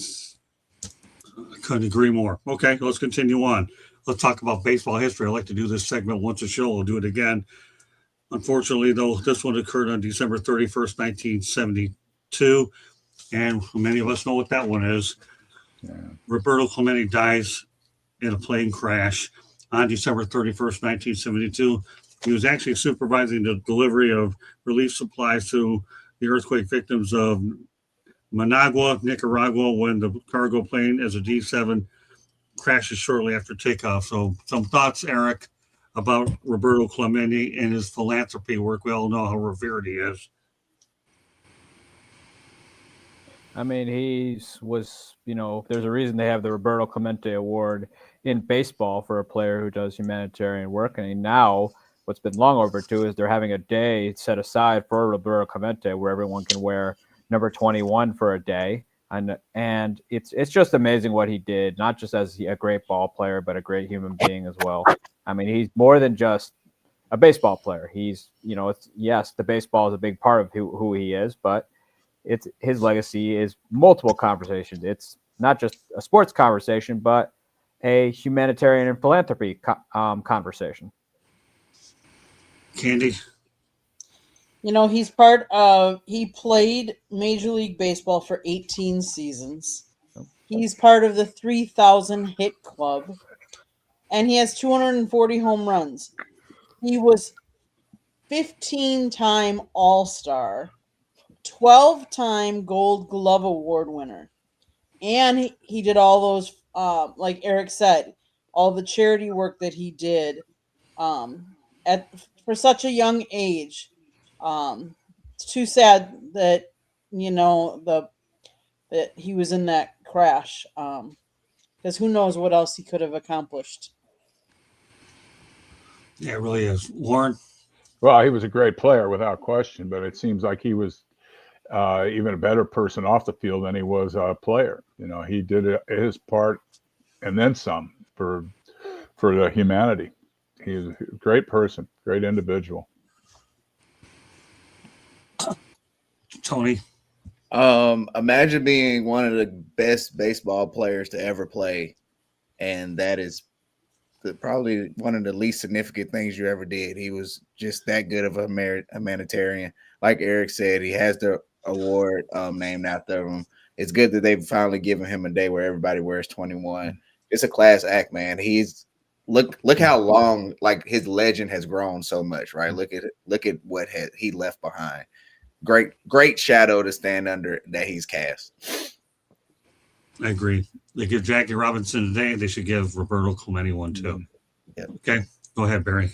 S1: couldn't agree more. Okay, let's continue on. Let's talk about baseball history. I like to do this segment once a show. We'll do it again. Unfortunately, though, this one occurred on December 31st, 1972. And many of us know what that one is. Yeah. Roberto Clemente dies in a plane crash on December 31st, 1972. He was actually supervising the delivery of relief supplies to the earthquake victims of Managua, Nicaragua, when the cargo plane as a D-7 crashes shortly after takeoff. So some thoughts, Eric, about Roberto Clemente and his philanthropy work. We all know how revered he is.
S2: I mean, there's a reason they have the Roberto Clemente Award in baseball for a player who does humanitarian work. And now what's been long overdue is they're having a day set aside for Roberto Clemente where everyone can wear number 21 for a day. And it's just amazing what he did, not just as a great ball player, but a great human being as well. I mean, he's more than just a baseball player. He's, yes, the baseball is a big part of who he is, but his legacy is multiple conversations. It's not just a sports conversation, but a humanitarian and philanthropy conversation.
S1: Candy?
S3: He played Major League Baseball for 18 seasons. He's part of the 3,000 hit club, and he has 240 home runs. He was 15-time All-Star, 12-time Gold Glove Award winner. And he did all those, like Eric said, all the charity work that he did for such a young age. It's too sad that that he was in that crash, because who knows what else he could have accomplished.
S1: Yeah, it really is. Warren?
S6: Well, he was a great player without question, but it seems like he was even a better person off the field than he was a player. He did his part and then some for the humanity. He was a great person, great individual.
S1: Tony.
S5: Imagine being one of the best baseball players to ever play, and that is probably one of the least significant things you ever did. He was just that good of a humanitarian. Like Eric said, he has the award named after him. It's good that they've finally given him a day where everybody wears 21. It's a class act, man. He's look how long like his legend has grown so much, right? Look at what he left behind. Great shadow to stand under that he's cast.
S1: I agree. They give Jackie Robinson today. They should give Roberto Clemente one too.
S5: Yep.
S1: Okay, go ahead, Barry.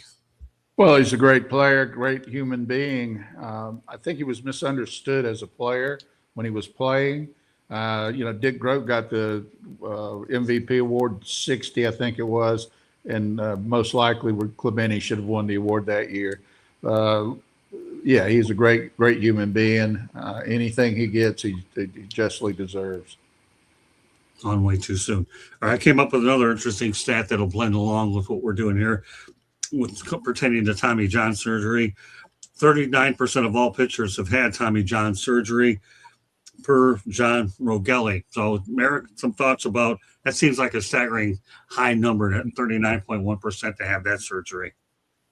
S4: Well, he's a great player, great human being. I think he was misunderstood as a player when he was playing. Dick Groat got the MVP award 60, I think it was, and most likely Clemente should have won the award that year. Yeah, he's a great human being. Anything he gets, he justly deserves.
S1: On way too soon. All right, I came up with another interesting stat that'll blend along with what we're doing here with pertaining to Tommy John surgery. 39% of all pitchers have had Tommy John surgery per John Rogelli. So, Merrick, some thoughts about that? Seems like a staggering high number, at 39.1% to have that surgery.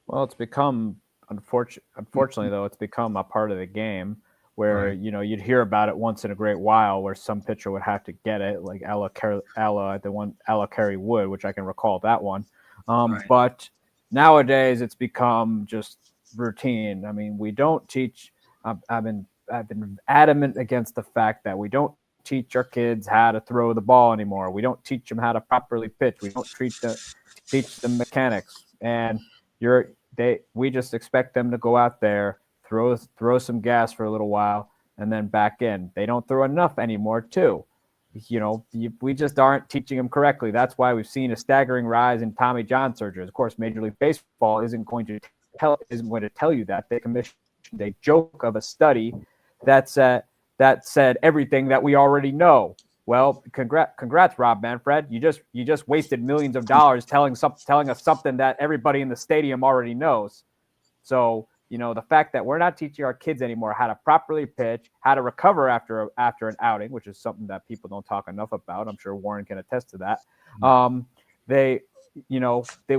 S2: Well, it's become unfortunately though, it's become a part of the game where
S1: Right.
S2: you'd hear about it once in a great while where some pitcher would have to get it, like Ella Kerry Wood, which I can recall that one.
S1: Right.
S2: But nowadays it's become just routine. I mean, we don't teach. I've been adamant against the fact that we don't teach our kids how to throw the ball anymore. We don't teach them how to properly pitch. We don't teach them mechanics, and we just expect them to go out there, throw some gas for a little while, and then back in. They don't throw enough anymore, too. We just aren't teaching them correctly. That's why we've seen a staggering rise in Tommy John surgeries. Of course, Major League Baseball isn't going to tell you that. They commissioned a joke of a study that said everything that we already know. Well, congrats, Rob Manfred. You just wasted millions of dollars telling us something that everybody in the stadium already knows. So, the fact that we're not teaching our kids anymore how to properly pitch, how to recover after an outing, which is something that people don't talk enough about. I'm sure Warren can attest to that. That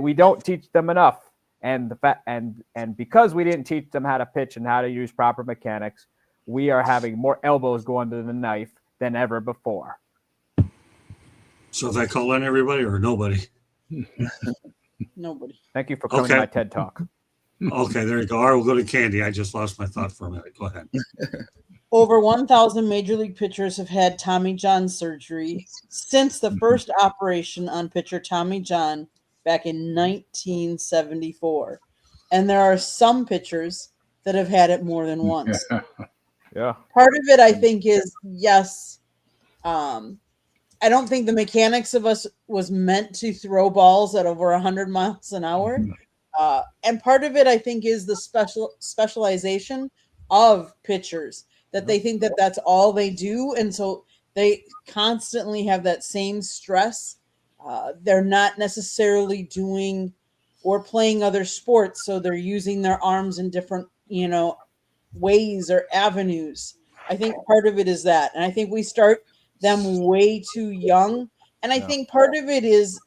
S2: we don't teach them enough. And and because we didn't teach them how to pitch and how to use proper mechanics, we are having more elbows go under the knife than ever before.
S1: So if I call in everybody or nobody?
S3: Nobody.
S2: Thank you for coming to my TED Talk.
S1: Okay, there you go. All right, we'll go to Candy. I just lost my thought for a minute. Go ahead.
S3: Over 1,000 major league pitchers have had Tommy John surgery since the first operation on pitcher Tommy John back in 1974. And there are some pitchers that have had it more than once.
S2: Yeah.
S3: Part of it, I think, is yes. I don't think the mechanics of us was meant to throw balls at over 100 miles an hour. And part of it, I think, is the specialization of pitchers, that they think that that's all they do. And so they constantly have that same stress. They're not necessarily doing or playing other sports. So they're using their arms in different, ways or avenues. I think part of it is that. And I think we start them way too young. And I think part of it is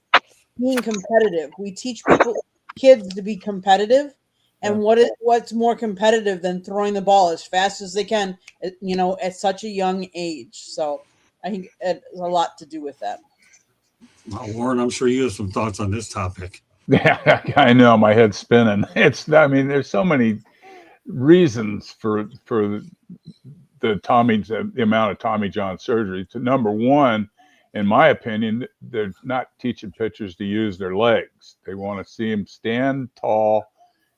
S3: being competitive. We teach kids to be competitive. And what's more competitive than throwing the ball as fast as they can, at such a young age. So I think it has a lot to do with that.
S1: Well, Warren, I'm sure you have some thoughts on this topic.
S6: Yeah, I know, my head's spinning. There's so many reasons for the amount of Tommy John surgery. Number one, in my opinion, they're not teaching pitchers to use their legs. They want to see them stand tall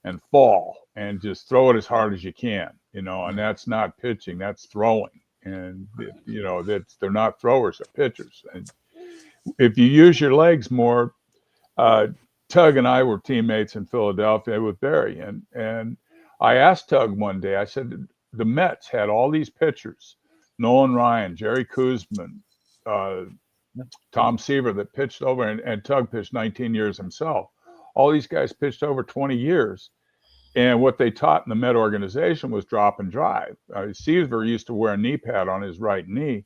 S6: and fall and just throw it as hard as you can, and that's not pitching, that's throwing. And, they're not throwers, they're pitchers. And if you use your legs more, Tug and I were teammates in Philadelphia with Barry. And I asked Tug one day, I said, the Mets had all these pitchers, Nolan Ryan, Jerry Koosman, Tom Seaver that pitched over, and Tug pitched 19 years himself. All these guys pitched over 20 years. And what they taught in the Met organization was drop and drive. Seaver used to wear a knee pad on his right knee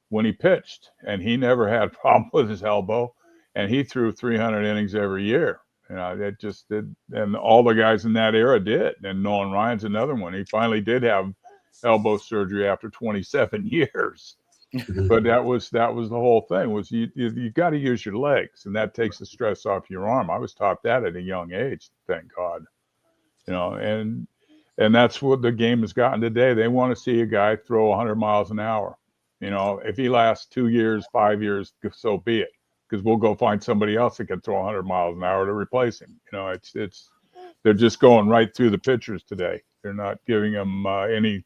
S6: when he pitched, and he never had a problem with his elbow, and he threw 300 innings every year. It just did, and all the guys in that era did. And Nolan Ryan's another one. He finally did have elbow surgery after 27 years. But that was the whole thing, was you got to use your legs, and that takes the stress off your arm. I was taught that at a young age, thank God. And that's what the game has gotten today. They want to see a guy throw 100 miles an hour. If he lasts 2 years, 5 years, so be it, because we'll go find somebody else that can throw 100 miles an hour to replace him. It's they're just going right through the pitchers today. They're not giving them any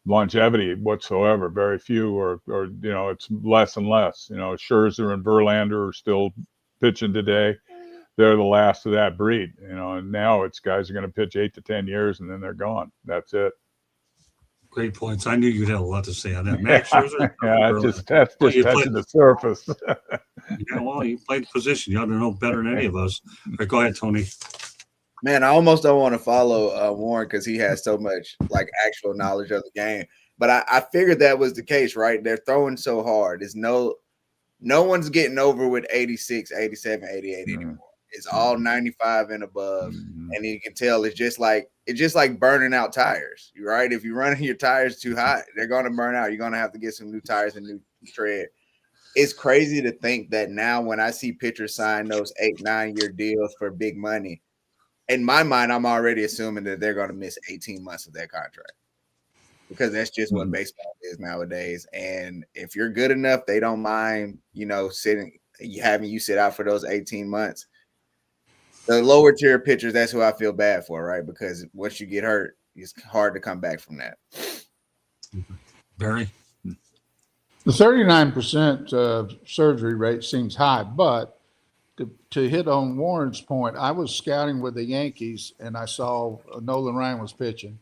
S6: longevity whatsoever. Very few, or it's less and less. Scherzer and Verlander are still pitching today. They're the last of that breed, and now it's guys are going to pitch 8 to 10 years and then they're gone. That's it.
S1: Great points. I knew you'd have a lot to say on that. Max Scherzer.
S6: That's just touching the surface.
S1: Yeah, well, you played the position. You ought to know better than any of us. All right, go ahead, Tony.
S5: Man, I almost don't want to follow Warren because he has so much like actual knowledge of the game. But I figured that was the case, right? They're throwing so hard. There's no one's getting over with 86, 87, 88 anymore. It's all 95 and above. And you can tell it's just like burning out tires, right? If you're running your tires too hot, they're going to burn out. You're going to have to get some new tires and new tread. It's crazy to think that now when I see pitchers sign those 8-9 year deals for big money, in my mind, I'm already assuming that they're going to miss 18 months of their contract, because that's just what baseball is nowadays. And if you're good enough, they don't mind, having you sit out for those 18 months. The lower tier pitchers, that's who I feel bad for, right? Because once you get hurt, it's hard to come back from that.
S1: Barry?
S4: The 39% surgery rate seems high, but to hit on Warren's point, I was scouting with the Yankees and I saw Nolan Ryan was pitching.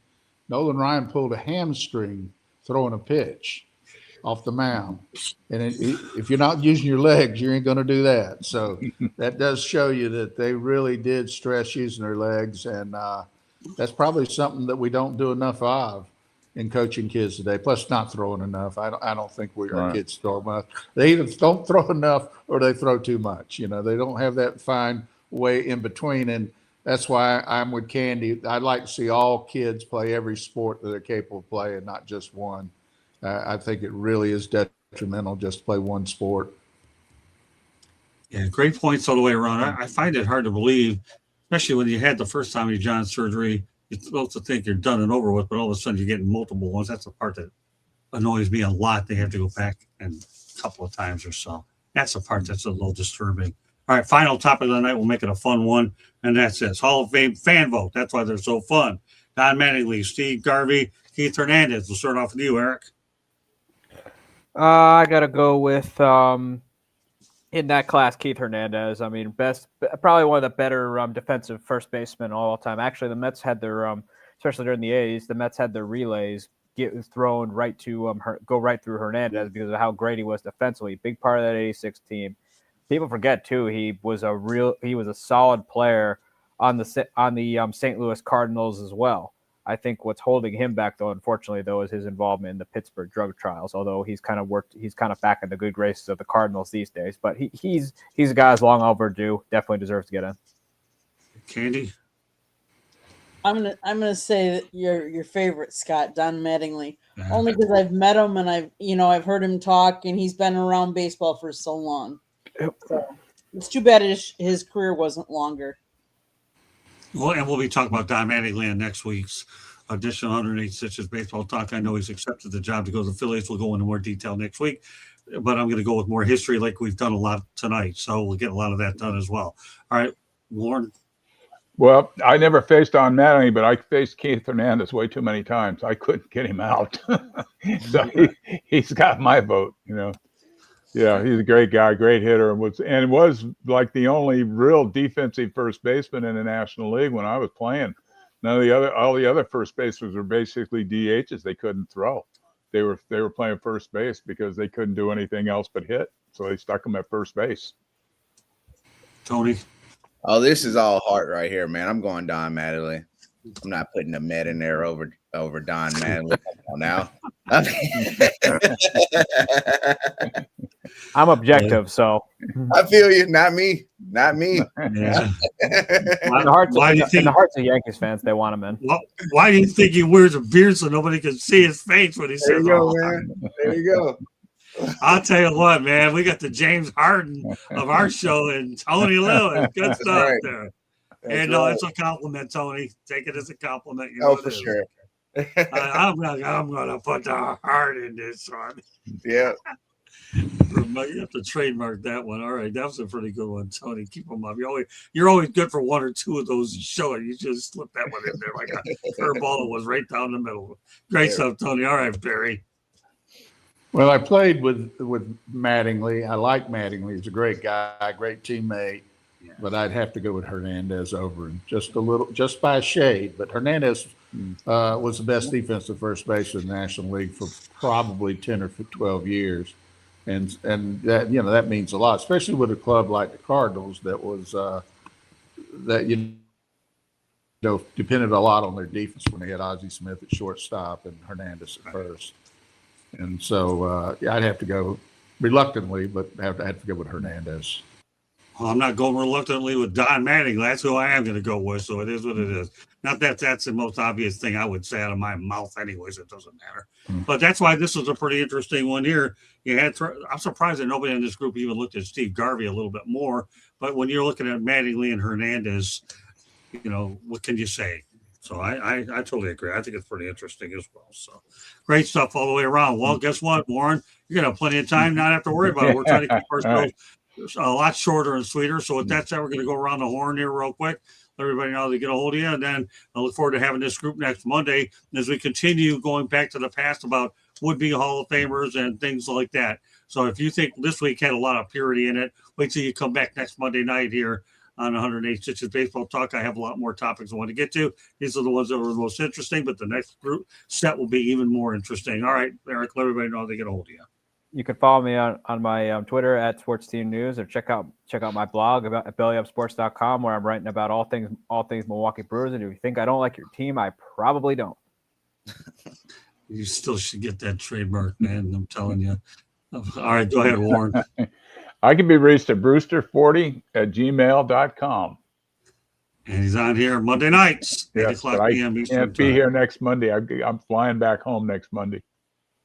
S4: Nolan Ryan pulled a hamstring throwing a pitch off the mound. And if you're not using your legs, you ain't going to do that. So that does show you that they really did stress using their legs. And that's probably something that we don't do enough of in coaching kids today. Plus not throwing enough. I don't think our kids throw enough. They either don't throw enough or they throw too much. They don't have that fine way in between. And that's why I'm with Candy. I'd like to see all kids play every sport that they're capable of playing, not just one. I think it really is detrimental just to play one sport.
S1: Yeah, great points all the way around. I find it hard to believe, especially when you had the first time you John surgery. You're supposed to think you're done and over with, but all of a sudden you're getting multiple ones. That's the part that annoys me a lot. They have to go back and a couple of times or so. That's the part that's a little disturbing. All right, final topic of the night. We'll make it a fun one, and that's this. Hall of Fame fan vote. That's why they're so fun. Don Mattingly, Steve Garvey, Keith Hernandez. We'll start off with you, Eric.
S2: I gotta go with in that class, Keith Hernandez. I mean, probably one of the better defensive first basemen all time. Actually, the Mets had their, especially during the '80s, the Mets had their relays get thrown right to go right through Hernandez because of how great he was defensively. Big part of that '86 team. People forget too, he was a solid player on the St. Louis Cardinals as well. I think what's holding him back, though, unfortunately, though, is his involvement in the Pittsburgh drug trials. Although he's kind of back in the good graces of the Cardinals these days. But he's a guy who's long overdue. Definitely deserves to get in.
S1: Candy.
S3: I'm gonna say that your favorite, Scott, Don Mattingly, only because I've met him and I've heard him talk, and he's been around baseball for so long. So it's too bad his career wasn't longer.
S1: Well, and we'll be talking about Don Mattingly in next week's edition of 108 Stitches Baseball Talk. I know he's accepted the job to go to the Phillies. We'll go into more detail next week, but I'm going to go with more history like we've done a lot tonight. So we'll get a lot of that done as well. All right, Warren.
S6: Well, I never faced Don Mattingly, but I faced Keith Hernandez way too many times. I couldn't get him out. So he's got my vote, Yeah, he's a great guy, great hitter, and was like the only real defensive first baseman in the National League when I was playing. All the other first basemen were basically DHs. They couldn't throw. They were playing first base because they couldn't do anything else but hit. So they stuck them at first base.
S1: Tony.
S5: Oh, this is all heart right here, man. I'm going Don Mattingly. I'm not putting a Met in there over Don Mattingly. Come on now.
S2: I'm objective, so
S5: I feel you. Not me. Not me.
S1: Yeah.
S2: in the hearts of Yankees fans, they want him in.
S1: Why do you think he wears a beard so nobody can see his face when he
S5: There
S1: says,
S5: you go,
S1: "Oh"?
S5: man. There you go.
S1: I'll tell you what, man. We got the James Harden of our show and Tony Lewis. Good stuff
S5: right.
S1: there.
S5: That's
S1: And
S5: right.
S1: it's a compliment, Tony. Take it as a compliment. You know
S5: Oh,
S1: it
S5: for
S1: is.
S5: sure.
S1: I'm gonna put the heart in this one.
S5: Yeah.
S1: You have to trademark that one. All right, that was a pretty good one, Tony. Keep them up. You're always good for one or two of those show. You just slip that one in there like a curveball that was right down the middle. Great stuff, Tony. All right, Barry.
S4: Well, I played with Mattingly. I like Mattingly. He's a great guy, great teammate. But I'd have to go with Hernandez over him just by a shade. But Hernandez was the best defensive first baseman in the National League for probably 10 or 12 years. And that, that means a lot, especially with a club like the Cardinals that was depended a lot on their defense when they had Ozzie Smith at shortstop and Hernandez at first. And so I'd have to go reluctantly, but I'd have to go with Hernandez.
S1: Well, I'm not going reluctantly with Don Mattingly. That's who I am going to go with. So it is what it is. Not that that's the most obvious thing I would say out of my mouth, anyways. It doesn't matter. But that's why this is a pretty interesting one here. I'm surprised that nobody in this group even looked at Steve Garvey a little bit more. But when you're looking at Mattingly and Hernandez, what can you say? So I totally agree. I think it's pretty interesting as well. So great stuff all the way around. Well, guess what, Warren? You're going to have plenty of time, not have to worry about it. We're trying to keep our show a lot shorter and sweeter. So with that said, we're going to go around the horn here real quick. Let everybody know they get a hold of you. And then I look forward to having this group next Monday as we continue going back to the past about would-be Hall of Famers and things like that. So if you think this week had a lot of purity in it, wait till you come back next Monday night here on 108 Stitches Baseball Talk. I have a lot more topics I want to get to. These are the ones that were the most interesting, but the next group set will be even more interesting. All right, Eric, let everybody know they get a hold of you.
S2: You can follow me on my Twitter at Sports Team News, or check out my blog at bellyupsports.com, where I'm writing about all things Milwaukee Brewers. And if you think I don't like your team, I probably don't.
S1: You still should get that trademark, man. I'm telling you. All right, go ahead, Warren.
S6: I can be reached at brewster40@gmail.com.
S1: And he's on here Monday nights, 8
S6: Yes,
S1: o'clock
S6: but
S1: p.m.
S6: I
S1: Eastern
S6: can't be
S1: time.
S6: here next Monday. I'm flying back home next Monday.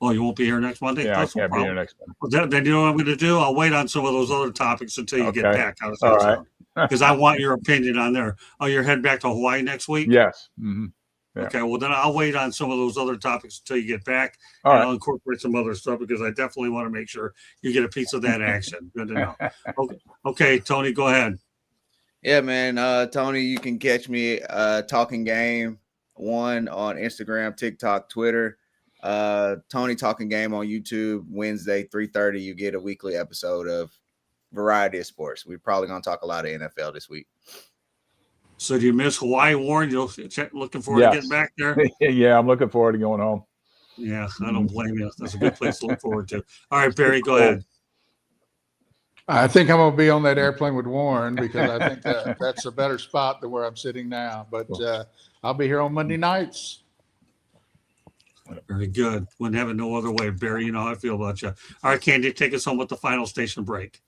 S1: Oh, you won't be here next Monday?
S6: Yeah,
S1: That's
S6: I
S1: no
S6: can't be here
S1: problem.
S6: next Monday.
S1: Well, then you know what I'm going to do? I'll wait on some of those other topics until you get
S6: Okay.
S1: back. How does
S6: All
S1: that
S6: right.
S1: sound? Because I want your opinion on there. Oh, you're heading back to Hawaii next week?
S6: Yes. Mm-hmm. Yeah.
S1: Okay, well, then I'll wait on some of those other topics until you get back.
S6: All
S1: and
S6: right.
S1: I'll incorporate some other stuff because I definitely want to make sure you get a piece of that action. Good to know. Okay, Tony, go ahead.
S5: Yeah, man. Tony, you can catch me Talking Game 1 on Instagram, TikTok, Twitter. Tony Talking Game on YouTube. Wednesday, 3:30. You get a weekly episode of variety of sports. We're probably gonna talk a lot of NFL this week.
S1: So do you miss Hawaii, Warren? You'll looking forward to getting back there?
S6: Yeah, I'm looking forward to going home.
S1: Yeah, I don't blame you. That's a good place to look forward to. All right, Barry, go ahead.
S4: I think I'm going to be on that airplane with Warren because I think that's a better spot than where I'm sitting now. But I'll be here on Monday nights.
S1: Very good. Wouldn't have it no other way, Barry. You know how I feel about you. All right, Candy, take us home with the final station break.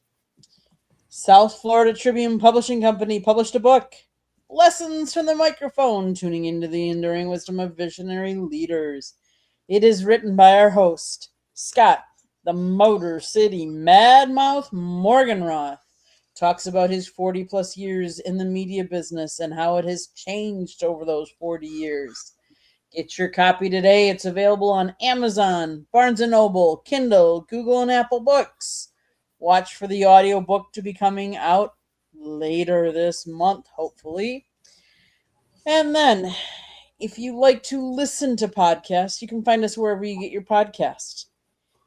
S3: South Florida Tribune Publishing Company published a book, Lessons from the Microphone, Tuning into the Enduring Wisdom of Visionary Leaders. It is written by our host, Scott, the Motor City Madmouth Morganroth. Talks about his 40-plus years in the media business and how it has changed over those 40 years. Get your copy today. It's available on Amazon, Barnes & Noble, Kindle, Google, and Apple Books. Watch for the audiobook to be coming out later this month, hopefully. And then, if you like to listen to podcasts, you can find us wherever you get your podcasts.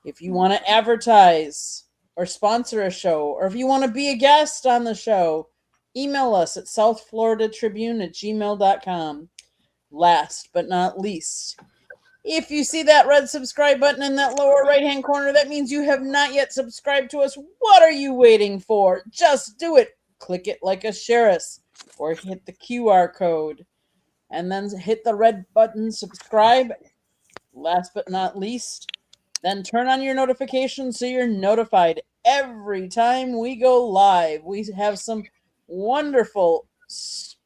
S3: If you want to advertise or sponsor a show, or if you want to be a guest on the show, email us at southfloridatribune@gmail.com. Last but not least, if you see that red subscribe button in that lower right-hand corner, that means you have not yet subscribed to us. What are you waiting for? Just do it. Click it like a sheriff or hit the QR code. and then hit the red button, subscribe. Last but not least, then turn on your notifications so you're notified every time we go live. We have some wonderful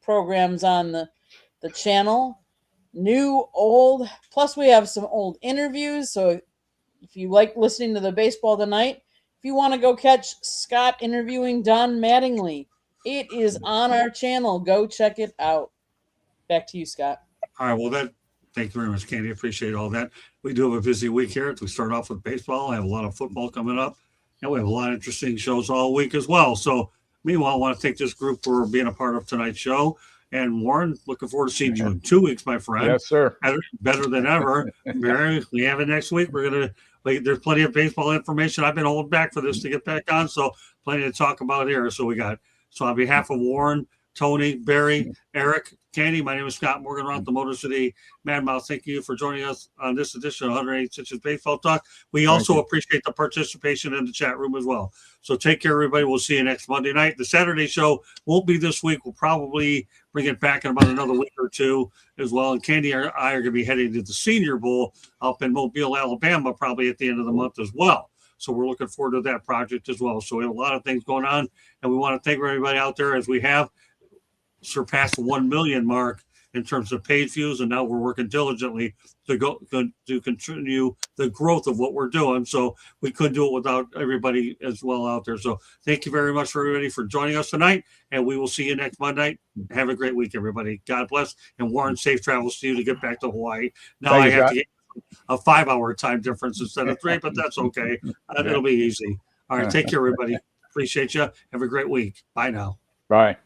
S3: programs on the channel, new, old, plus we have some old interviews. So if you like listening to the Baseball Tonight, if you want to go catch Scott interviewing Don Mattingly, it is on our channel. Go check it out. Back to you, Scott.
S1: All right. Well, thank you very much, Candy. Appreciate all that. We do have a busy week here. We start off with baseball. I have a lot of football coming up, and we have a lot of interesting shows all week as well. So, meanwhile, I want to thank this group for being a part of tonight's show. And Warren, looking forward to seeing you in 2 weeks, my friend.
S6: Yes, sir.
S1: Better than ever. Barry, we have it next week. There's plenty of baseball information. I've been holding back for this to get back on, so plenty to talk about here. So on behalf of Warren, Tony, Barry, Eric, Candy, my name is Scott Morgan, around the Motor City Madmouth. Thank you for joining us on this edition of 108 Inches Baseball Talk. We also appreciate the participation in the chat room as well. So take care, everybody. We'll see you next Monday night. The Saturday show won't be this week. We'll probably bring it back in about another week or two as well. And Candy and I are going to be heading to the Senior Bowl up in Mobile, Alabama, probably at the end of the month as well. So we're looking forward to that project as well. So we have a lot of things going on, and we want to thank everybody out there as we have surpassed the 1 million mark in terms of page views, and now we're working diligently to continue the growth of what we're doing. So we couldn't do it without everybody as well out there. So thank you very much for everybody for joining us tonight, and we will see you next Monday. Have a great week, everybody. God bless, and Warren, safe travels to you to get back to Hawaii. Now I have to get a 5-hour time difference instead of 3, but that's okay. It'll be easy. All right, take care, everybody. Appreciate you. Have a great week. Bye now.
S6: Bye.